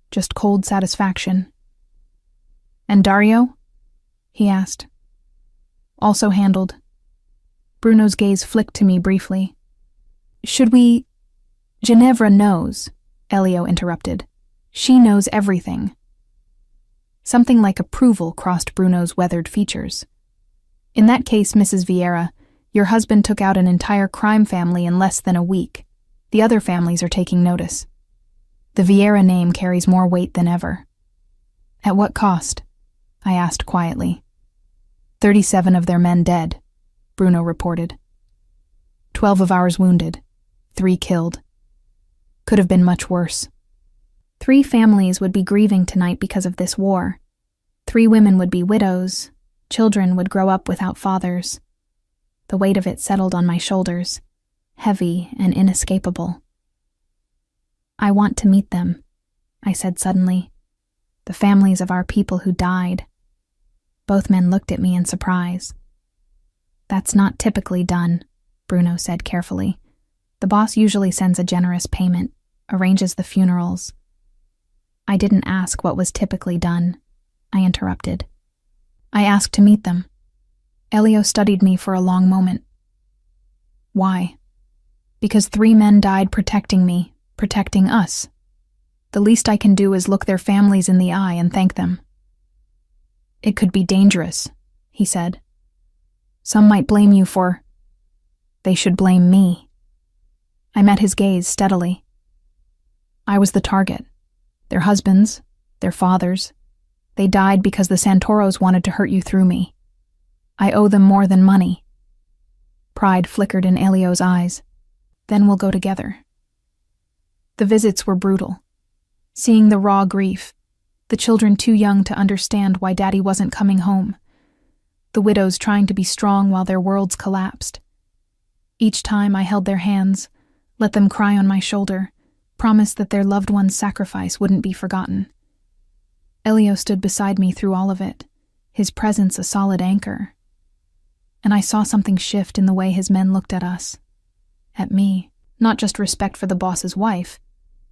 Just cold satisfaction. And Dario? He asked. Also handled. Bruno's gaze flicked to me briefly. Should we... Ginevra knows, Elio interrupted. She knows everything. Something like approval crossed Bruno's weathered features. In that case, Mrs. Vieira, your husband took out an entire crime family in less than a week. The other families are taking notice. The Vieira name carries more weight than ever. At what cost? I asked quietly. 37 of their men dead, Bruno reported. 12 of ours wounded, 3 killed. Could have been much worse. 3 families would be grieving tonight because of this war. 3 women would be widows. Children would grow up without fathers. The weight of it settled on my shoulders, heavy and inescapable. I want to meet them, I said suddenly. The families of our people who died. Both men looked at me in surprise. That's not typically done, Bruno said carefully. The boss usually sends a generous payment, arranges the funerals. I didn't ask what was typically done, I interrupted. I asked to meet them. Elio studied me for a long moment. Why? Because 3 men died protecting me, protecting us. The least I can do is look their families in the eye and thank them. It could be dangerous, he said. Some might blame you for... They should blame me. I met his gaze steadily. I was the target. Their husbands, their fathers. They died because the Santoros wanted to hurt you through me. I owe them more than money. Pride flickered in Elio's eyes. Then we'll go together. The visits were brutal. Seeing the raw grief, the children too young to understand why Daddy wasn't coming home, the widows trying to be strong while their worlds collapsed. Each time I held their hands, let them cry on my shoulder, promised that their loved one's sacrifice wouldn't be forgotten. Elio stood beside me through all of it, his presence a solid anchor. And I saw something shift in the way his men looked at us. At me, not just respect for the boss's wife,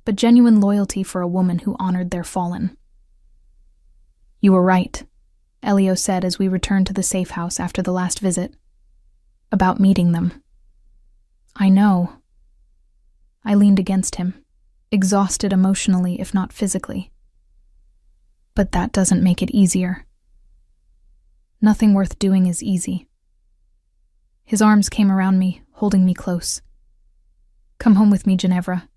but genuine loyalty for a woman who honored their fallen. You were right, Elio said as we returned to the safe house after the last visit. About meeting them. I know. I leaned against him, exhausted emotionally if not physically. But that doesn't make it easier. Nothing worth doing is easy. His arms came around me, holding me close. Come home with me, Ginevra.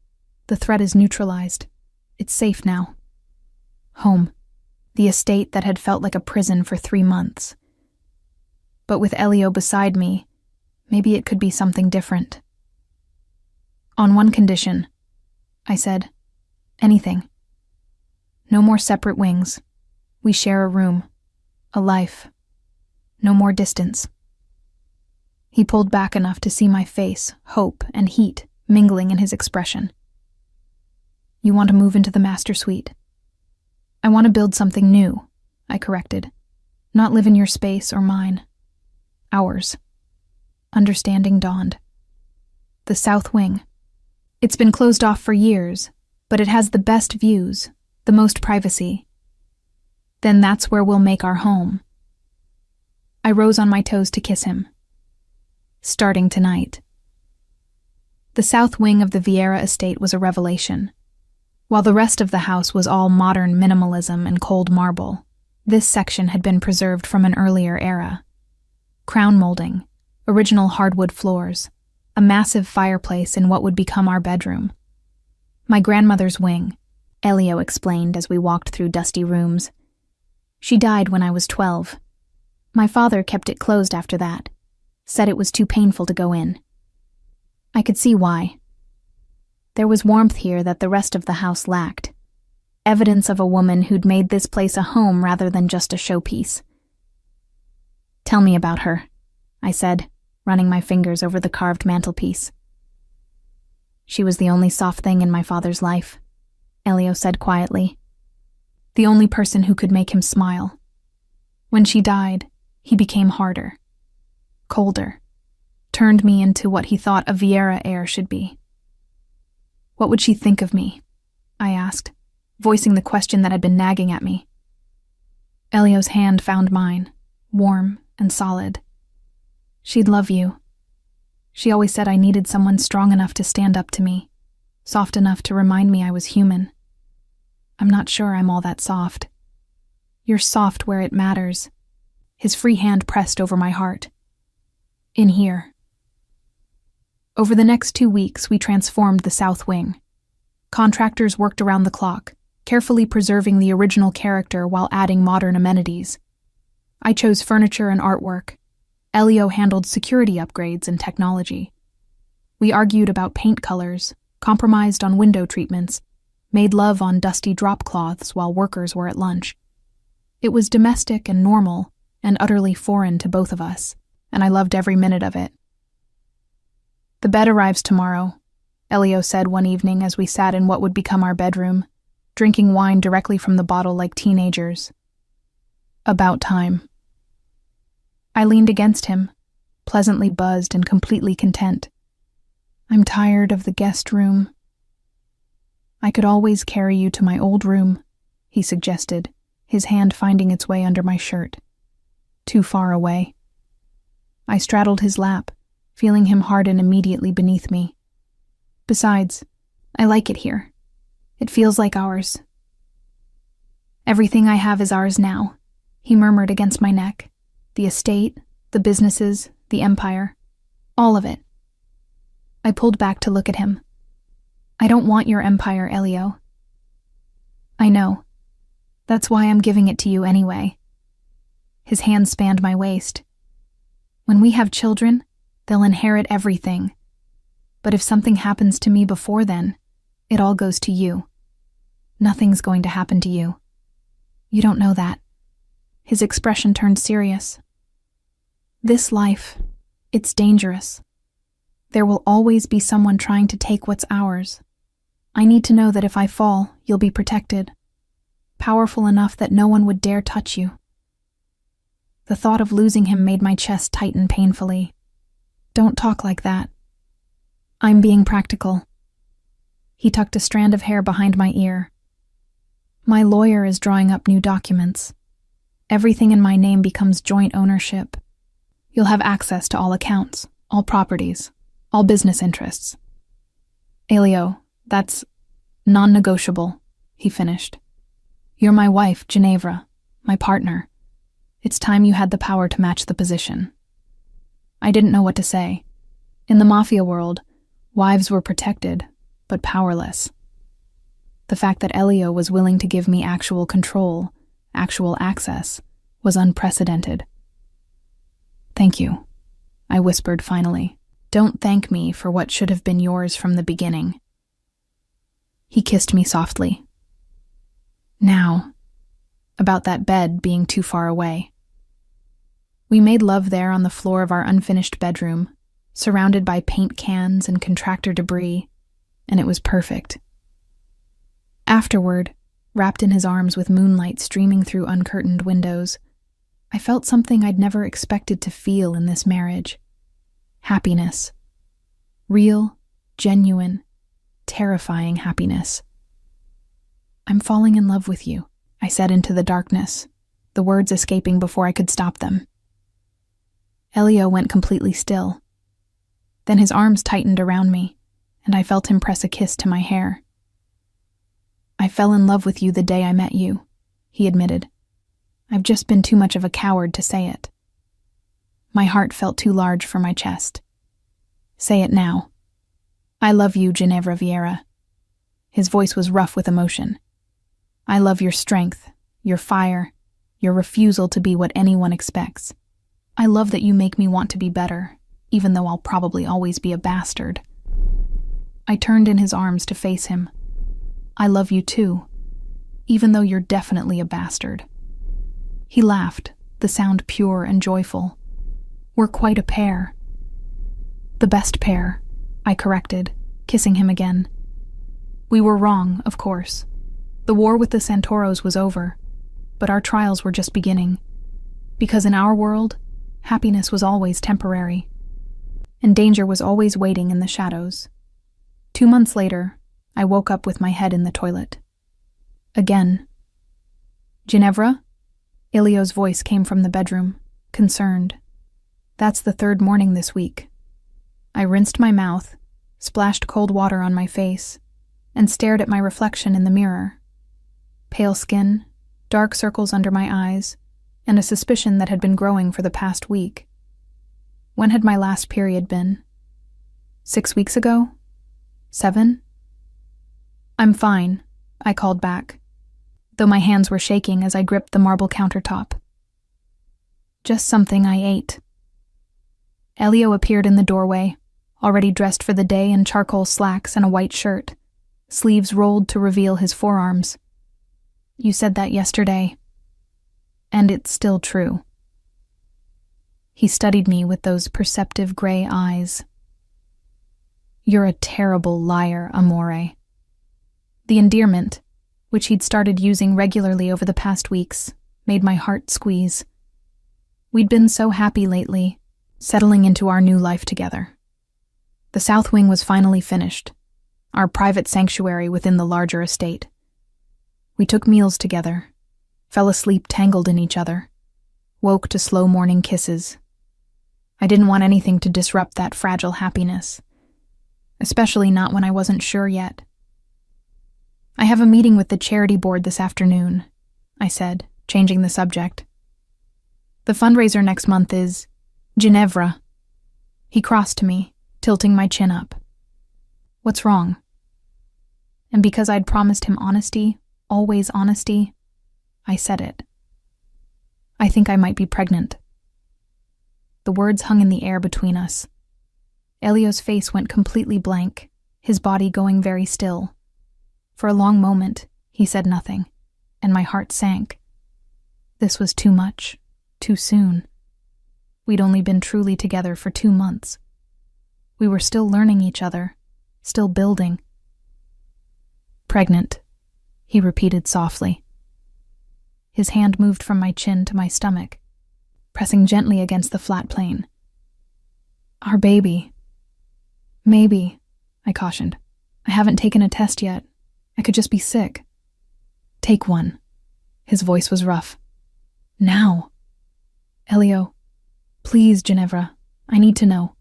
The threat is neutralized. It's safe now. Home. The estate that had felt like a prison for 3 months. But with Elio beside me, maybe it could be something different. On one condition, I said. Anything. No more separate wings. We share a room. A life. No more distance. He pulled back enough to see my face, hope, and heat mingling in his expression. You want to move into the master suite? I want to build something new, I corrected. Not live in your space or mine. Ours. Understanding dawned. The south wing. It's been closed off for years, but it has the best views, the most privacy. Then that's where we'll make our home. I rose on my toes to kiss him. Starting tonight. The south wing of the Vieira estate was a revelation. While the rest of the house was all modern minimalism and cold marble, this section had been preserved from an earlier era. Crown molding, original hardwood floors, a massive fireplace in what would become our bedroom. My grandmother's wing, Elio explained as we walked through dusty rooms. She died when I was 12. My father kept it closed after that, said it was too painful to go in. I could see why. There was warmth here that the rest of the house lacked. Evidence of a woman who'd made this place a home rather than just a showpiece. Tell me about her, I said, running my fingers over the carved mantelpiece. She was the only soft thing in my father's life, Elio said quietly. The only person who could make him smile. When she died, he became harder, colder, turned me into what he thought a Vieira heir should be. What would she think of me? I asked, voicing the question that had been nagging at me. Elio's hand found mine, warm and solid. She'd love you. She always said I needed someone strong enough to stand up to me, soft enough to remind me I was human. I'm not sure I'm all that soft. You're soft where it matters. His free hand pressed over my heart. In here. Over the next 2 weeks, we transformed the south wing. Contractors worked around the clock, carefully preserving the original character while adding modern amenities. I chose furniture and artwork. Elio handled security upgrades and technology. We argued about paint colors, compromised on window treatments, made love on dusty drop cloths while workers were at lunch. It was domestic and normal, and utterly foreign to both of us, and I loved every minute of it. The bed arrives tomorrow, Elio said one evening as we sat in what would become our bedroom, drinking wine directly from the bottle like teenagers. About time. I leaned against him, pleasantly buzzed and completely content. I'm tired of the guest room. I could always carry you to my old room, he suggested, his hand finding its way under my shirt. Too far away. I straddled his lap, feeling him harden immediately beneath me. Besides, I like it here. It feels like ours. Everything I have is ours now, he murmured against my neck. The estate, the businesses, the empire, all of it. I pulled back to look at him. I don't want your empire, Elio. I know. That's why I'm giving it to you anyway. His hand spanned my waist. When we have children, they'll inherit everything. But if something happens to me before then, it all goes to you. Nothing's going to happen to you. You don't know that. His expression turned serious. This life, it's dangerous. There will always be someone trying to take what's ours. I need to know that if I fall, you'll be protected. Powerful enough that no one would dare touch you. The thought of losing him made my chest tighten painfully. Don't talk like that. I'm being practical. He tucked a strand of hair behind my ear. My lawyer is drawing up new documents. Everything in my name becomes joint ownership. You'll have access to all accounts, all properties, all business interests. Elio, that's non-negotiable, he finished. You're my wife, Ginevra, my partner. It's time you had the power to match the position. I didn't know what to say. In the Mafia world, wives were protected, but powerless. The fact that Elio was willing to give me actual control, actual access, was unprecedented. Thank you, I whispered finally. Don't thank me for what should have been yours from the beginning. He kissed me softly. Now, about that bed being too far away. We made love there on the floor of our unfinished bedroom, surrounded by paint cans and contractor debris, and it was perfect. Afterward, wrapped in his arms with moonlight streaming through uncurtained windows, I felt something I'd never expected to feel in this marriage. Happiness. Real, genuine, terrifying happiness. I'm falling in love with you, I said into the darkness, the words escaping before I could stop them. Elio went completely still. Then his arms tightened around me, and I felt him press a kiss to my hair. I fell in love with you the day I met you, he admitted. I've just been too much of a coward to say it. My heart felt too large for my chest. Say it now. I love you, Ginevra Vieira. His voice was rough with emotion. I love your strength, your fire, your refusal to be what anyone expects. I love that you make me want to be better, even though I'll probably always be a bastard. I turned in his arms to face him. I love you too, even though you're definitely a bastard. He laughed, the sound pure and joyful. We're quite a pair. The best pair, I corrected, kissing him again. We were wrong, of course. The war with the Santoros was over, but our trials were just beginning. Because in our world, happiness was always temporary, and danger was always waiting in the shadows. 2 months later, I woke up with my head in the toilet. Again. Ginevra? Elio's voice came from the bedroom, concerned. That's the 3rd morning this week. I rinsed my mouth, splashed cold water on my face, and stared at my reflection in the mirror. Pale skin, dark circles under my eyes, and a suspicion that had been growing for the past week. When had my last period been? 6 weeks ago? 7? I'm fine, I called back, though my hands were shaking as I gripped the marble countertop. Just something I ate. Elio appeared in the doorway, already dressed for the day in charcoal slacks and a white shirt, sleeves rolled to reveal his forearms. You said that yesterday, and it's still true. He studied me with those perceptive gray eyes. You're a terrible liar, amore. The endearment, which he'd started using regularly over the past weeks, made my heart squeeze. We'd been so happy lately, settling into our new life together. The south wing was finally finished, our private sanctuary within the larger estate. We took meals together, fell asleep tangled in each other, woke to slow morning kisses. I didn't want anything to disrupt that fragile happiness, especially not when I wasn't sure yet. I have a meeting with the charity board this afternoon, I said, changing the subject. The fundraiser next month is Ginevra. He crossed to me, tilting my chin up. What's wrong? And because I'd promised him honesty, always honesty, I said it. I think I might be pregnant. The words hung in the air between us. Elio's face went completely blank, his body going very still. For a long moment, he said nothing, and my heart sank. This was too much, too soon. We'd only been truly together for 2 months. We were still learning each other, still building. Pregnant, he repeated softly. His hand moved from my chin to my stomach, pressing gently against the flat plane. Our baby. Maybe, I cautioned. I haven't taken a test yet. I could just be sick. Take one. His voice was rough. Now. Elio, please, Ginevra, I need to know.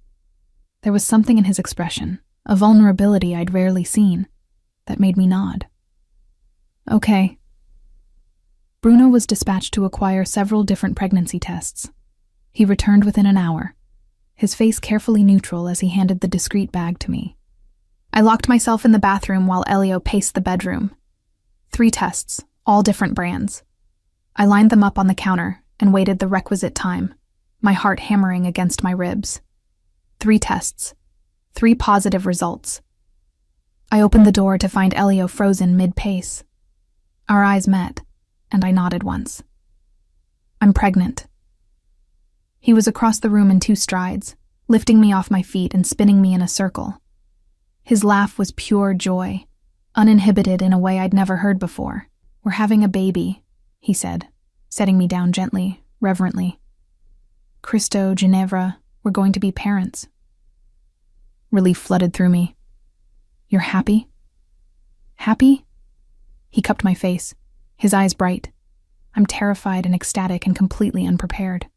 There was something in his expression, a vulnerability I'd rarely seen, that made me nod. Okay. Bruno was dispatched to acquire several different pregnancy tests. He returned within an hour, his face carefully neutral as he handed the discreet bag to me. I locked myself in the bathroom while Elio paced the bedroom. 3 tests, all different brands. I lined them up on the counter and waited the requisite time, my heart hammering against my ribs. 3 tests, 3 positive results. I opened the door to find Elio frozen mid-pace. Our eyes met, and I nodded once. I'm pregnant. He was across the room in 2 strides, lifting me off my feet and spinning me in a circle. His laugh was pure joy, uninhibited in a way I'd never heard before. We're having a baby, he said, setting me down gently, reverently. Cristo, Ginevra, we're going to be parents. Relief flooded through me. You're happy? Happy? He cupped my face, his eyes bright. I'm terrified and ecstatic and completely unprepared.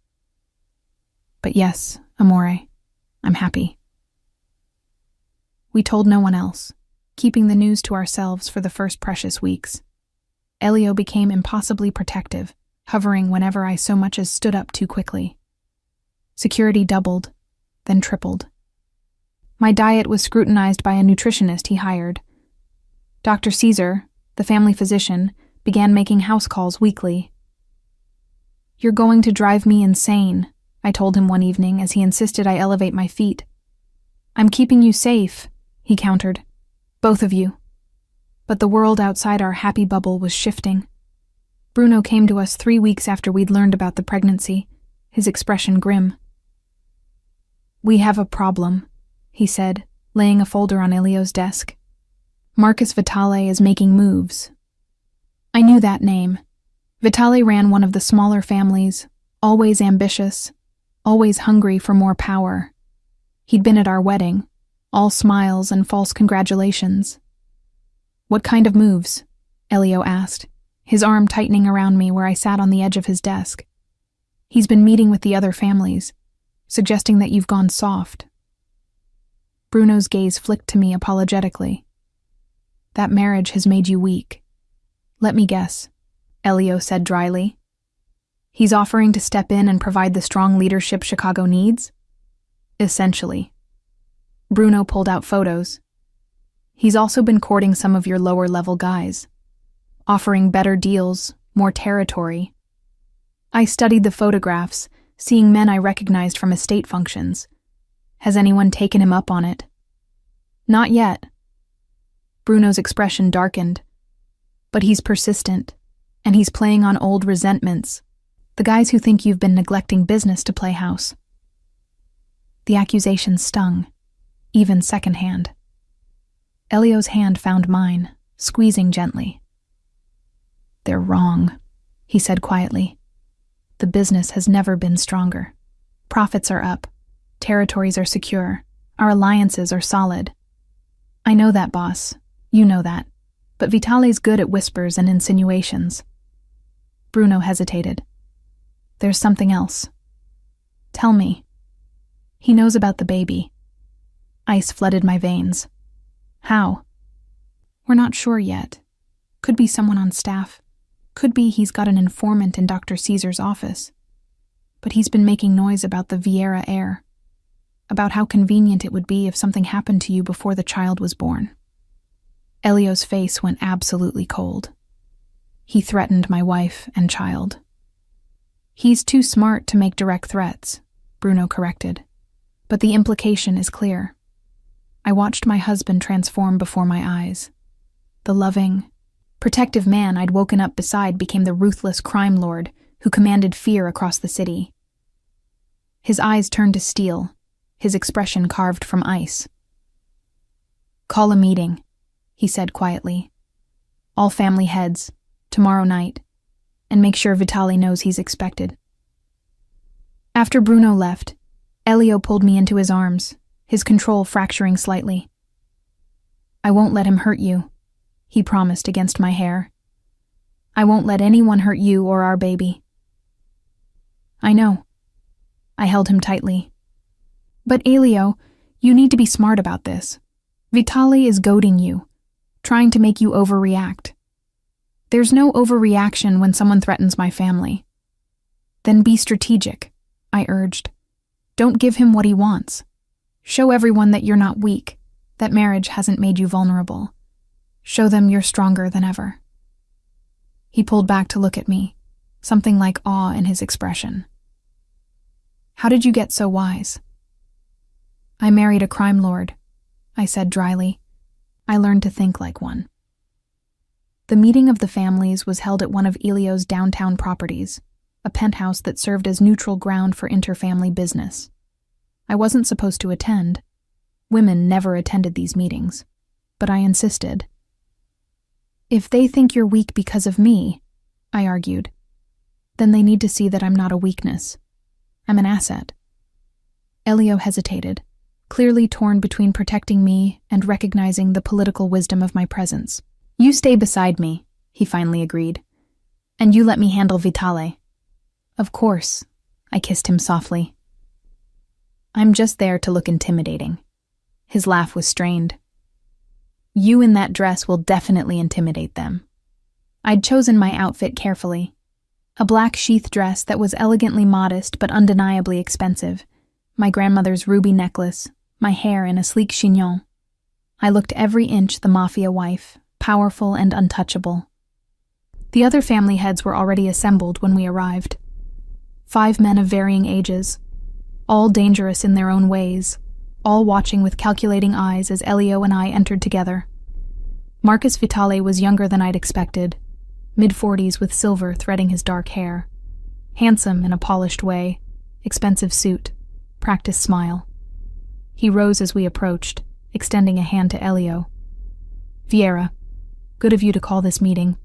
But yes, amore, I'm happy. We told no one else, keeping the news to ourselves for the first precious weeks. Elio became impossibly protective, hovering whenever I so much as stood up too quickly. Security doubled, then tripled. My diet was scrutinized by a nutritionist he hired. Dr. Caesar, the family physician, began making house calls weekly. You're going to drive me insane, I told him one evening as he insisted I elevate my feet. I'm keeping you safe, he countered. Both of you. But the world outside our happy bubble was shifting. Bruno came to us 3 weeks after we'd learned about the pregnancy, his expression grim. We have a problem, he said, laying a folder on Elio's desk. Marcus Vitale is making moves. I knew that name. Vitale ran one of the smaller families, always ambitious, always hungry for more power. He'd been at our wedding, all smiles and false congratulations. What kind of moves? Elio asked, his arm tightening around me where I sat on the edge of his desk. He's been meeting with the other families, suggesting that you've gone soft. Bruno's gaze flicked to me apologetically. That marriage has made you weak. Let me guess, Elio said dryly. He's offering to step in and provide the strong leadership Chicago needs? Essentially. Bruno pulled out photos. He's also been courting some of your lower-level guys, offering better deals, more territory. I studied the photographs, seeing men I recognized from estate functions. Has anyone taken him up on it? Not yet. Bruno's expression darkened. But he's persistent, and he's playing on old resentments, the guys who think you've been neglecting business to play house. The accusation stung, even secondhand. Elio's hand found mine, squeezing gently. They're wrong, he said quietly. The business has never been stronger. Profits are up. Territories are secure. Our alliances are solid. I know that, boss. You know that. But Vitale's good at whispers and insinuations. Bruno hesitated. There's something else. Tell me. He knows about the baby. Ice flooded my veins. How? We're not sure yet. Could be someone on staff. Could be he's got an informant in Dr. Caesar's office. But he's been making noise about the Vieira heir. About how convenient it would be if something happened to you before the child was born. Elio's face went absolutely cold. He threatened my wife and child. He's too smart to make direct threats, Bruno corrected. But the implication is clear. I watched my husband transform before my eyes. The loving, protective man I'd woken up beside became the ruthless crime lord who commanded fear across the city. His eyes turned to steel, his expression carved from ice. "Call a meeting," he said quietly. "All family heads, tomorrow night, and make sure Vitali knows he's expected." After Bruno left, Elio pulled me into his arms, his control fracturing slightly. "I won't let him hurt you," he promised against my hair. "I won't let anyone hurt you or our baby." "I know." I held him tightly. "But Elio, you need to be smart about this. Vitali is goading you, trying to make you overreact. There's no overreaction when someone threatens my family." "Then be strategic," I urged. "Don't give him what he wants. Show everyone that you're not weak, that marriage hasn't made you vulnerable. Show them you're stronger than ever." He pulled back to look at me, something like awe in his expression. "How did you get so wise?" "I married a crime lord," I said dryly. "I learned to think like one." The meeting of the families was held at one of Elio's downtown properties, a penthouse that served as neutral ground for interfamily business. I wasn't supposed to attend. Women never attended these meetings, but I insisted. "If they think you're weak because of me," I argued, "then they need to see that I'm not a weakness. I'm an asset." Elio hesitated, clearly torn between protecting me and recognizing the political wisdom of my presence. "You stay beside me," he finally agreed, "and you let me handle Vitale." "Of course," I kissed him softly. "I'm just there to look intimidating." His laugh was strained. "You in that dress will definitely intimidate them." I'd chosen my outfit carefully. A black sheath dress that was elegantly modest but undeniably expensive, my grandmother's ruby necklace, my hair in a sleek chignon. I looked every inch the mafia wife, powerful and untouchable. The other family heads were already assembled when we arrived. 5 men of varying ages, all dangerous in their own ways, all watching with calculating eyes as Elio and I entered together. Marcus Vitale was younger than I'd expected, mid-40s with silver threading his dark hair. Handsome in a polished way, expensive suit, practiced smile. He rose as we approached, extending a hand to Elio. "Vieira, good of you to call this meeting.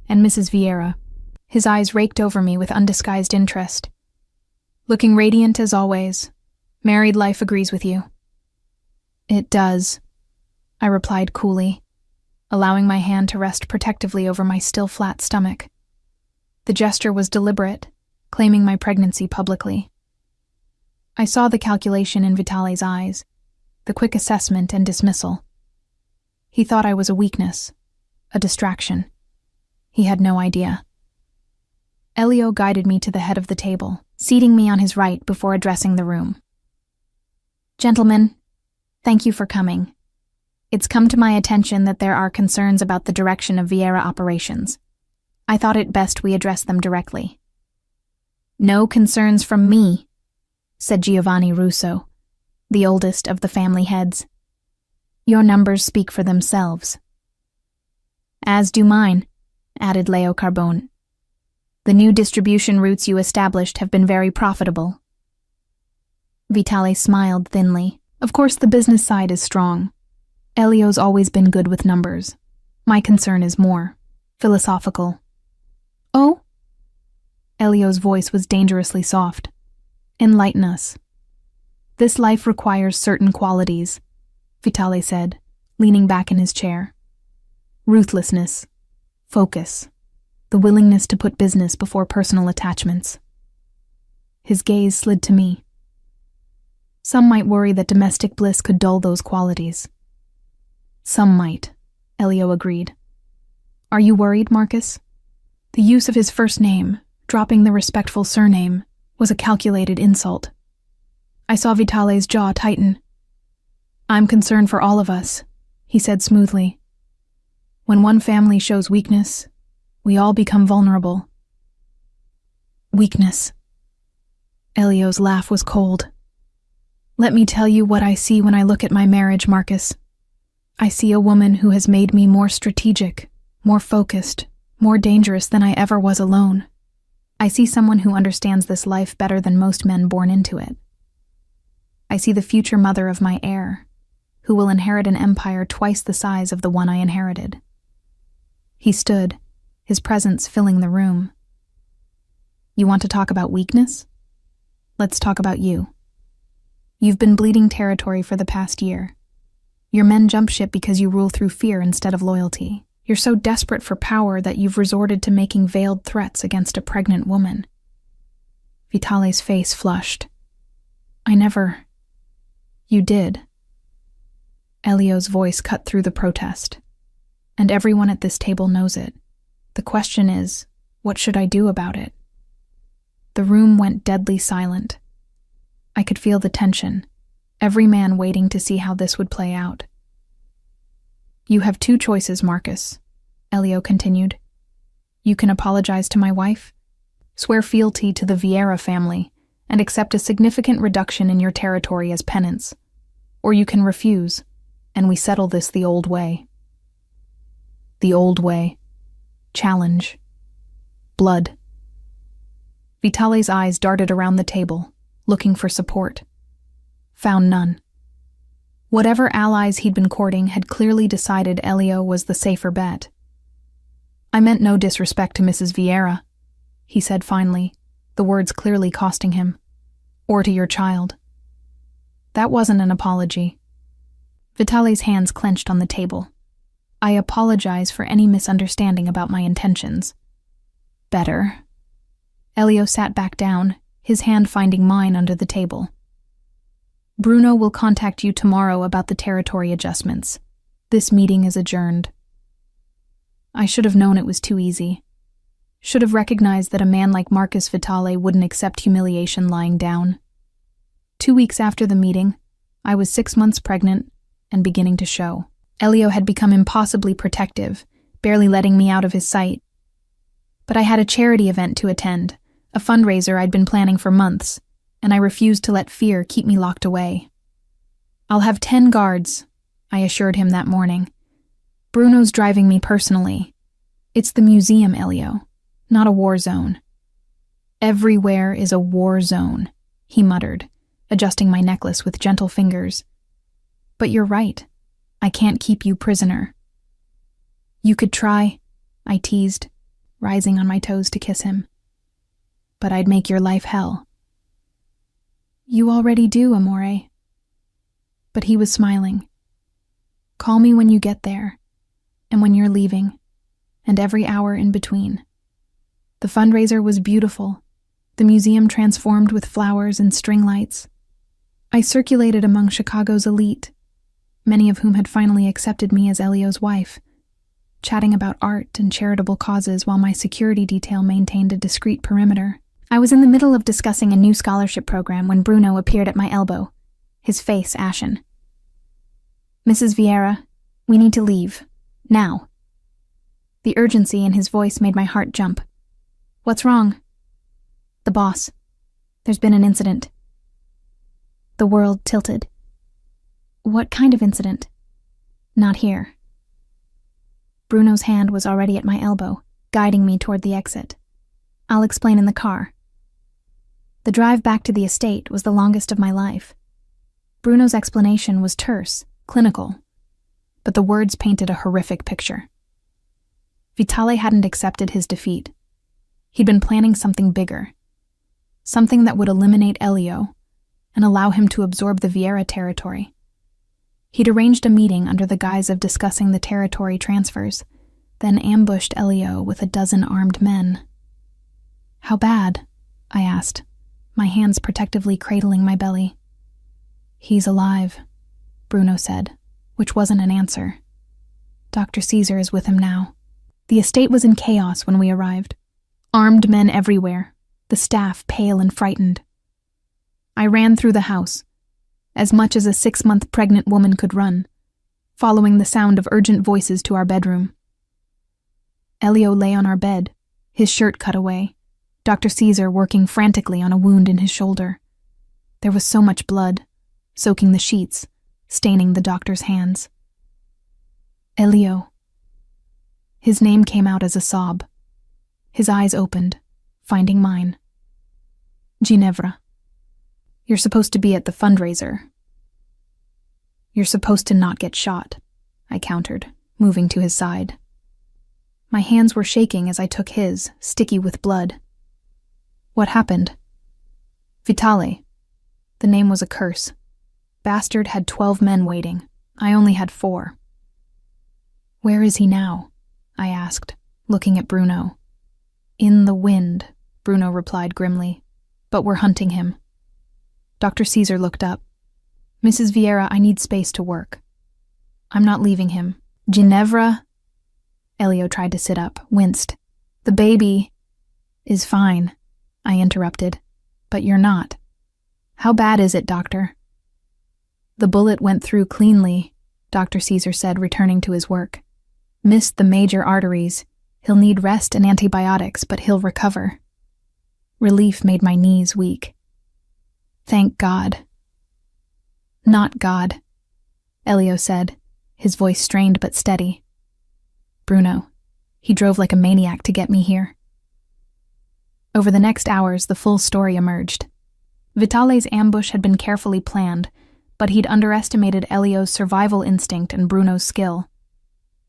And Mrs. Vieira." His eyes raked over me with undisguised interest. "Looking radiant as always. Married life agrees with you." "It does," I replied coolly, allowing my hand to rest protectively over my still flat stomach. The gesture was deliberate, claiming my pregnancy publicly. I saw the calculation in Vitale's eyes, the quick assessment and dismissal. He thought I was a weakness, a distraction. He had no idea. Elio guided me to the head of the table, seating me on his right before addressing the room. "Gentlemen, thank you for coming. It's come to my attention that there are concerns about the direction of Vieira operations. I thought it best we address them directly." "No concerns from me," said Giovanni Russo, the oldest of the family heads. "Your numbers speak for themselves." "As do mine," added Leo Carbone. "The new distribution routes you established have been very profitable." Vitale smiled thinly. "Of course the business side is strong. Elio's always been good with numbers. My concern is more philosophical." "Oh?" Elio's voice was dangerously soft. "Enlighten us." "This life requires certain qualities," Vitale said, leaning back in his chair. "Ruthlessness, focus, the willingness to put business before personal attachments." His gaze slid to me. Some might worry that domestic bliss could dull those qualities. Some might, Elio agreed. Are you worried, Marcus? The use of his first name, dropping the respectful surname, was a calculated insult. I saw Vitale's jaw tighten. I'm concerned for all of us, he said smoothly. When one family shows weakness, we all become vulnerable. Weakness. Elio's laugh was cold. Let me tell you what I see when I look at my marriage, Marcus. I see a woman who has made me more strategic, more focused, more dangerous than I ever was alone. I see someone who understands this life better than most men born into it. I see the future mother of my heir, who will inherit an empire twice the size of the one I inherited. He stood, his presence filling the room. You want to talk about weakness? Let's talk about you. You've been bleeding territory for the past year. Your men jump ship because you rule through fear instead of loyalty. You're so desperate for power that you've resorted to making veiled threats against a pregnant woman. Vitale's face flushed. I never... You did. Elio's voice cut through the protest. And everyone at this table knows it. The question is, what should I do about it? The room went deadly silent. I could feel the tension, every man waiting to see how this would play out. You have two choices, Marcus, Elio continued. You can apologize to my wife, swear fealty to the Vieira family, and accept a significant reduction in your territory as penance. Or you can refuse, and we settle this the old way. The old way. Challenge. Blood. Vitale's eyes darted around the table, looking for support. Found none. Whatever allies he'd been courting had clearly decided Elio was the safer bet. I meant no disrespect to Mrs. Vieira, he said finally, the words clearly costing him. Or to your child. That wasn't an apology. Vitale's hands clenched on the table. I apologize for any misunderstanding about my intentions. Better. Elio sat back down, his hand finding mine under the table. Bruno will contact you tomorrow about the territory adjustments. This meeting is adjourned. I should have known it was too easy. Should have recognized that a man like Marcus Vitale wouldn't accept humiliation lying down. 2 weeks after the meeting, I was 6 months pregnant and beginning to show. Elio had become impossibly protective, barely letting me out of his sight. But I had a charity event to attend, a fundraiser I'd been planning for months, and I refused to let fear keep me locked away. I'll have 10 guards, I assured him that morning. Bruno's driving me personally. It's the museum, Elio, not a war zone. Everywhere is a war zone, he muttered, adjusting my necklace with gentle fingers. But you're right. I can't keep you prisoner. You could try, I teased, rising on my toes to kiss him. But I'd make your life hell. You already do, amore. But he was smiling. Call me when you get there, and when you're leaving, and every hour in between. The fundraiser was beautiful, the museum transformed with flowers and string lights. I circulated among Chicago's elite, many of whom had finally accepted me as Elio's wife, chatting about art and charitable causes while my security detail maintained a discreet perimeter. I was in the middle of discussing a new scholarship program when Bruno appeared at my elbow, his face ashen. Mrs. Vieira, we need to leave. Now. The urgency in his voice made my heart jump. What's wrong? The boss. There's been an incident. The world tilted. What kind of incident? Not here. Bruno's hand was already at my elbow, guiding me toward the exit. I'll explain in the car. The drive back to the estate was the longest of my life. Bruno's explanation was terse, clinical, but the words painted a horrific picture. Vitale hadn't accepted his defeat. He'd been planning something bigger, something that would eliminate Elio and allow him to absorb the Vieira territory. He'd arranged a meeting under the guise of discussing the territory transfers, then ambushed Elio with a dozen armed men. How bad? I asked, my hands protectively cradling my belly. He's alive, Bruno said, which wasn't an answer. Dr. Caesar is with him now. The estate was in chaos when we arrived. Armed men everywhere, the staff pale and frightened. I ran through the house, as much as a 6-month pregnant woman could run, following the sound of urgent voices to our bedroom. Elio lay on our bed, his shirt cut away, Dr. Caesar working frantically on a wound in his shoulder. There was so much blood, soaking the sheets, staining the doctor's hands. Elio. His name came out as a sob. His eyes opened, finding mine. Ginevra. You're supposed to be at the fundraiser. You're supposed to not get shot, I countered, moving to his side. My hands were shaking as I took his, sticky with blood. What happened? Vitale. The name was a curse. Bastard had 12 men waiting. I only had 4. Where is he now? I asked, looking at Bruno. In the wind, Bruno replied grimly. But we're hunting him. Dr. Caesar looked up. Mrs. Vieira, I need space to work. I'm not leaving him. Ginevra? Elio tried to sit up, winced. The baby is fine, I interrupted. But you're not. How bad is it, doctor? The bullet went through cleanly, Dr. Caesar said, returning to his work. Missed the major arteries. He'll need rest and antibiotics, but he'll recover. Relief made my knees weak. Thank God. Not God, Elio said, his voice strained but steady. Bruno. He drove like a maniac to get me here. Over the next hours, the full story emerged. Vitale's ambush had been carefully planned, but he'd underestimated Elio's survival instinct and Bruno's skill.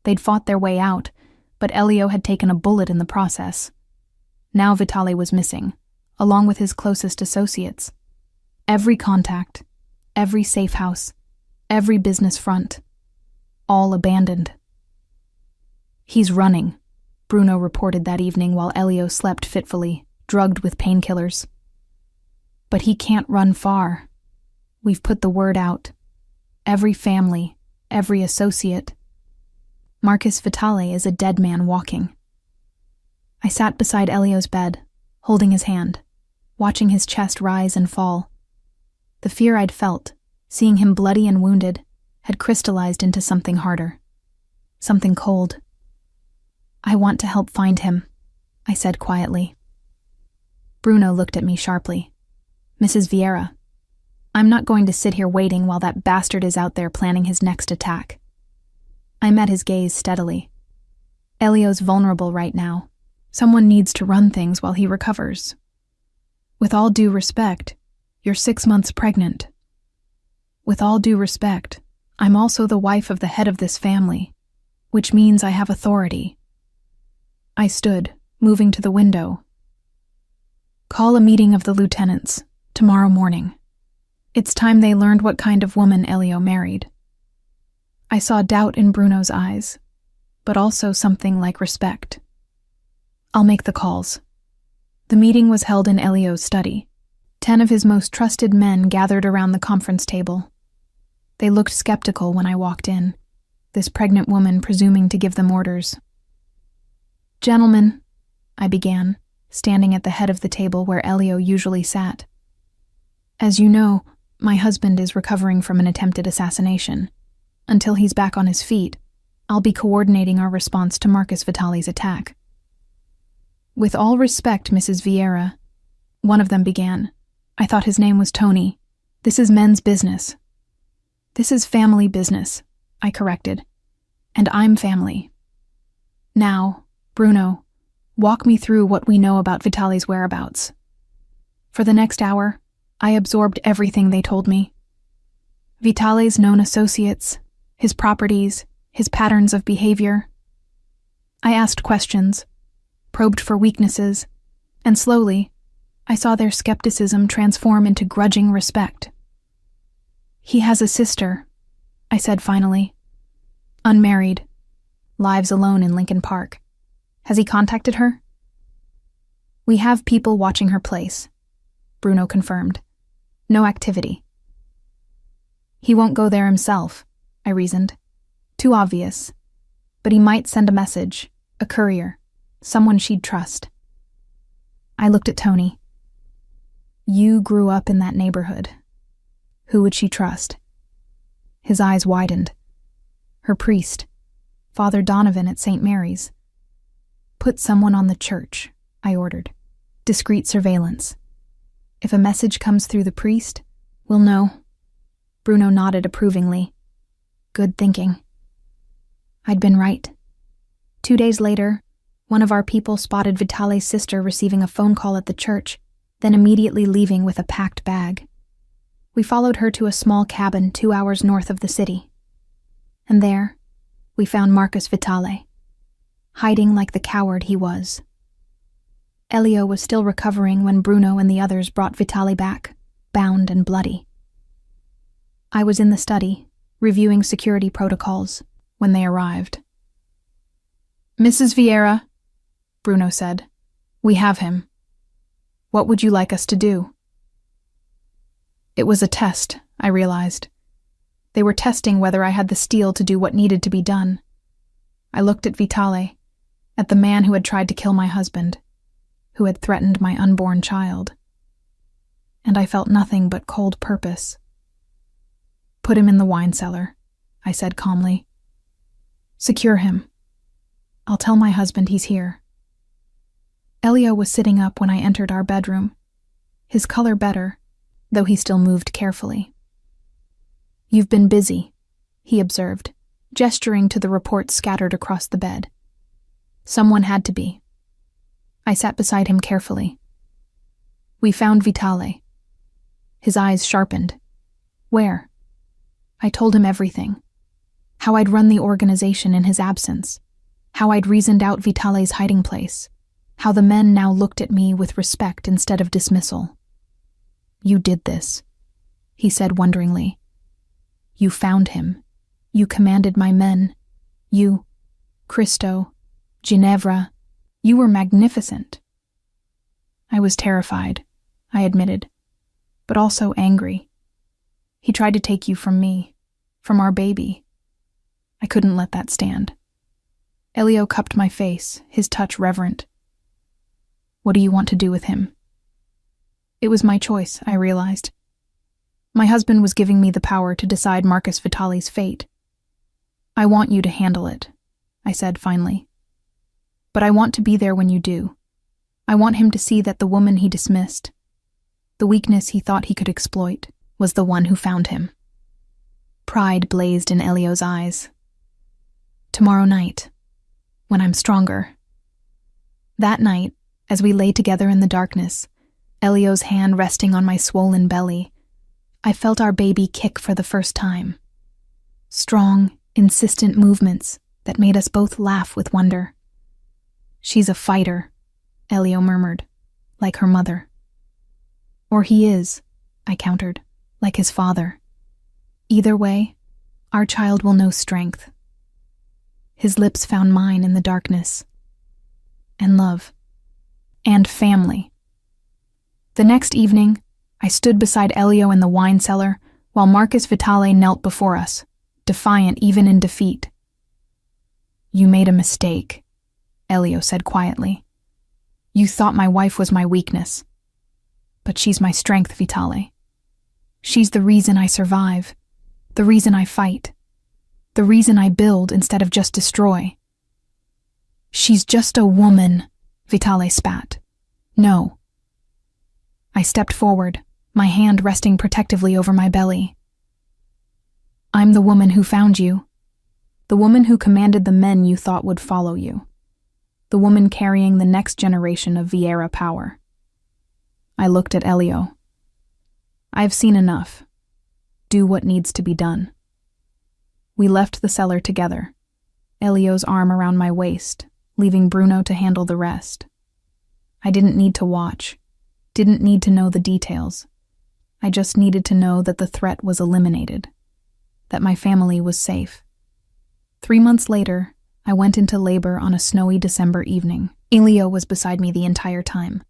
They'd fought their way out, but Elio had taken a bullet in the process. Now Vitale was missing, along with his closest associates. Every contact, every safe house, every business front, all abandoned. He's running, Bruno reported that evening while Elio slept fitfully, drugged with painkillers. But he can't run far. We've put the word out. Every family, every associate. Marcus Vitale is a dead man walking. I sat beside Elio's bed, holding his hand, watching his chest rise and fall. The fear I'd felt, seeing him bloody and wounded, had crystallized into something harder. Something cold. I want to help find him, I said quietly. Bruno looked at me sharply. Mrs. Vieira, I'm not going to sit here waiting while that bastard is out there planning his next attack. I met his gaze steadily. Elio's vulnerable right now. Someone needs to run things while he recovers. With all due respect, you're 6 months pregnant. With all due respect, I'm also the wife of the head of this family, which means I have authority. I stood, moving to the window. Call a meeting of the lieutenants, tomorrow morning. It's time they learned what kind of woman Elio married. I saw doubt in Bruno's eyes, but also something like respect. I'll make the calls. The meeting was held in Elio's study. 10 of his most trusted men gathered around the conference table. They looked skeptical when I walked in, this pregnant woman presuming to give them orders. Gentlemen, I began, standing at the head of the table where Elio usually sat. As you know, my husband is recovering from an attempted assassination. Until he's back on his feet, I'll be coordinating our response to Marcus Vitale's attack. With all respect, Mrs. Vieira, one of them began. I thought his name was Tony. This is men's business. This is family business, I corrected. And I'm family. Now, Bruno, walk me through what we know about Vitale's whereabouts. For the next hour, I absorbed everything they told me. Vitale's known associates, his properties, his patterns of behavior. I asked questions, probed for weaknesses, and slowly, I saw their skepticism transform into grudging respect. He has a sister, I said finally. Unmarried, lives alone in Lincoln Park. Has he contacted her? We have people watching her place, Bruno confirmed. No activity. He won't go there himself, I reasoned. Too obvious. But he might send a message, a courier, someone she'd trust. I looked at Tony. You grew up in that neighborhood. Who would she trust? His eyes widened. Her priest, Father Donovan at St. Mary's. Put someone on the church, I ordered. Discreet surveillance. If a message comes through the priest, we'll know. Bruno nodded approvingly. Good thinking. I'd been right. 2 days later, one of our people spotted Vitale's sister receiving a phone call at the church, then immediately leaving with a packed bag. We followed her to a small cabin 2 hours north of the city. And there, we found Marcus Vitale, hiding like the coward he was. Elio was still recovering when Bruno and the others brought Vitale back, bound and bloody. I was in the study, reviewing security protocols, when they arrived. Mrs. Vieira, Bruno said, we have him. What would you like us to do? It was a test, I realized. They were testing whether I had the steel to do what needed to be done. I looked at Vitale, at the man who had tried to kill my husband, who had threatened my unborn child. And I felt nothing but cold purpose. Put him in the wine cellar, I said calmly. Secure him. I'll tell my husband he's here. Elio was sitting up when I entered our bedroom, his color better, though he still moved carefully. You've been busy, he observed, gesturing to the reports scattered across the bed. Someone had to be. I sat beside him carefully. We found Vitale. His eyes sharpened. Where? I told him everything. How I'd run the organization in his absence. How I'd reasoned out Vitale's hiding place. How the men now looked at me with respect instead of dismissal. You did this, he said wonderingly. You found him. You commanded my men. You, Cristo, Ginevra, you were magnificent. I was terrified, I admitted, but also angry. He tried to take you from me, from our baby. I couldn't let that stand. Elio cupped my face, his touch reverent. What do you want to do with him? It was my choice, I realized. My husband was giving me the power to decide Marcus Vitale's fate. I want you to handle it, I said finally. But I want to be there when you do. I want him to see that the woman he dismissed, the weakness he thought he could exploit, was the one who found him. Pride blazed in Elio's eyes. Tomorrow night, when I'm stronger. That night, as we lay together in the darkness, Elio's hand resting on my swollen belly, I felt our baby kick for the first time. Strong, insistent movements that made us both laugh with wonder. She's a fighter, Elio murmured, like her mother. Or he is, I countered, like his father. Either way, our child will know strength. His lips found mine in the darkness. And love. And family. The next evening, I stood beside Elio in the wine cellar while Marcus Vitale knelt before us, defiant even in defeat. You made a mistake, Elio said quietly. You thought my wife was my weakness. But she's my strength, Vitale. She's the reason I survive, the reason I fight, the reason I build instead of just destroy. She's just a woman, Vitale spat. No. I stepped forward, my hand resting protectively over my belly. I'm the woman who found you. The woman who commanded the men you thought would follow you. The woman carrying the next generation of Vieira power. I looked at Elio. I've seen enough. Do what needs to be done. We left the cellar together, Elio's arm around my waist, leaving Bruno to handle the rest. I didn't need to watch, didn't need to know the details. I just needed to know that the threat was eliminated, that my family was safe. 3 months later, I went into labor on a snowy December evening. Elio was beside me the entire time,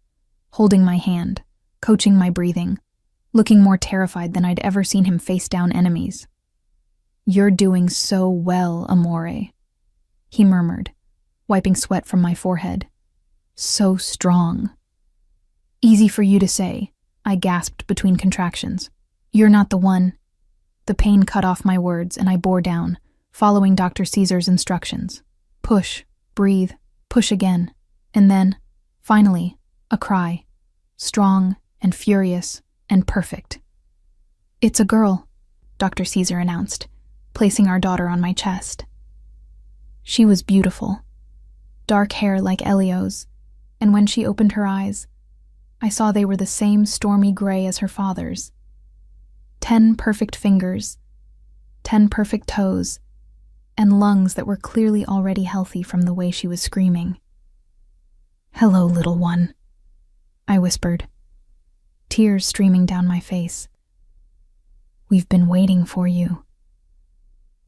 holding my hand, coaching my breathing, looking more terrified than I'd ever seen him face down enemies. "You're doing so well, amore," he murmured, wiping sweat from my forehead. "So strong." "Easy for you to say," I gasped between contractions. "You're not the one." The pain cut off my words, and I bore down, following Dr. Caesar's instructions. Push, breathe, push again. And then, finally, a cry. Strong and furious and perfect. "It's a girl," Dr. Caesar announced, placing our daughter on my chest. She was beautiful. Dark hair like Elio's, and when she opened her eyes, I saw they were the same stormy gray as her father's. 10 perfect fingers, 10 perfect toes, and lungs that were clearly already healthy from the way she was screaming. "Hello, little one," I whispered, tears streaming down my face. "We've been waiting for you."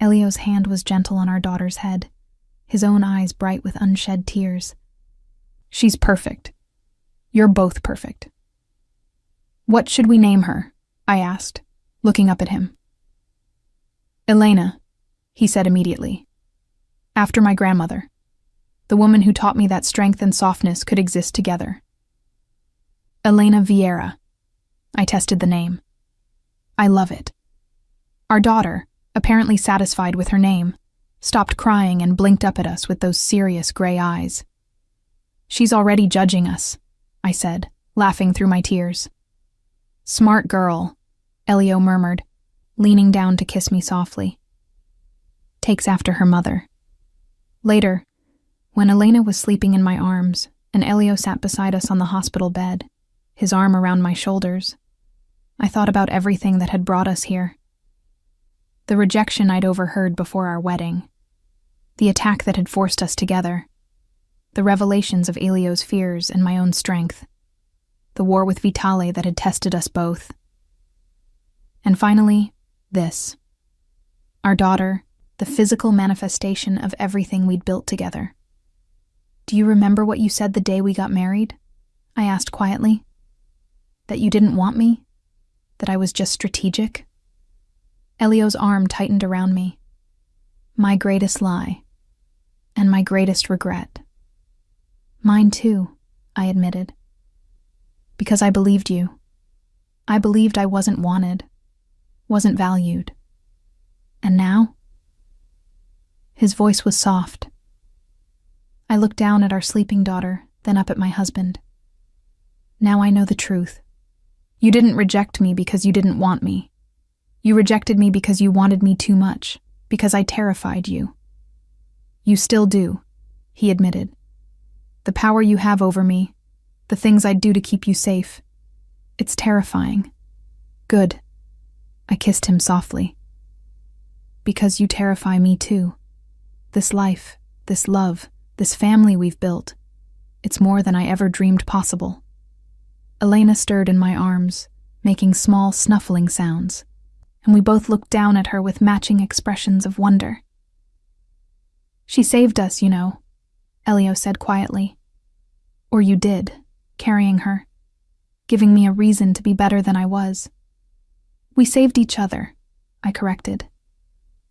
Elio's hand was gentle on our daughter's head, his own eyes bright with unshed tears. "She's perfect. You're both perfect." "What should we name her?" I asked, looking up at him. "Elena," he said immediately. "After my grandmother, the woman who taught me that strength and softness could exist together." "Elena Vieira." I tested the name. "I love it." Our daughter, apparently satisfied with her name, stopped crying and blinked up at us with those serious gray eyes. "She's already judging us," I said, laughing through my tears. "Smart girl," Elio murmured, leaning down to kiss me softly. "Takes after her mother." Later, when Elena was sleeping in my arms and Elio sat beside us on the hospital bed, his arm around my shoulders, I thought about everything that had brought us here. The rejection I'd overheard before our wedding, the attack that had forced us together, the revelations of Elio's fears and my own strength, the war with Vitale that had tested us both. And finally, this. Our daughter, the physical manifestation of everything we'd built together. "Do you remember what you said the day we got married?" I asked quietly. "That you didn't want me? That I was just strategic?" Elio's arm tightened around me. "My greatest lie. And my greatest regret." "Mine too," I admitted. "Because I believed you. I believed I wasn't wanted, wasn't valued. And now?" His voice was soft. I looked down at our sleeping daughter, then up at my husband. "Now I know the truth. You didn't reject me because you didn't want me. You rejected me because you wanted me too much, because I terrified you." "You still do," he admitted. "The power you have over me, the things I'd do to keep you safe. It's terrifying." "Good." I kissed him softly. "Because you terrify me too. This life, this love, this family we've built, it's more than I ever dreamed possible." Elena stirred in my arms, making small snuffling sounds, and we both looked down at her with matching expressions of wonder. "She saved us, you know," Elio said quietly. "Or you did, carrying her, giving me a reason to be better than I was." "We saved each other," I corrected.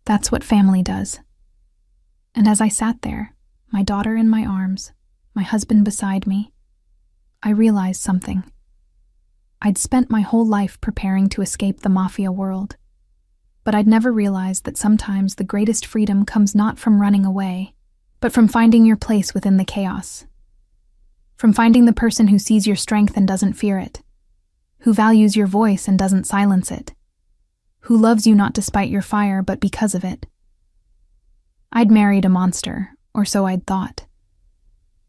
"That's what family does." And as I sat there, my daughter in my arms, my husband beside me, I realized something. I'd spent my whole life preparing to escape the Mafia world, but I'd never realized that sometimes the greatest freedom comes not from running away, but from finding your place within the chaos. From finding the person who sees your strength and doesn't fear it, who values your voice and doesn't silence it, who loves you not despite your fire but because of it. I'd married a monster, or so I'd thought.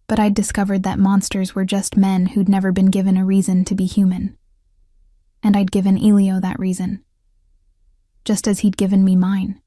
But I'd discovered that monsters were just men who'd never been given a reason to be human. And I'd given Elio that reason, just as he'd given me mine.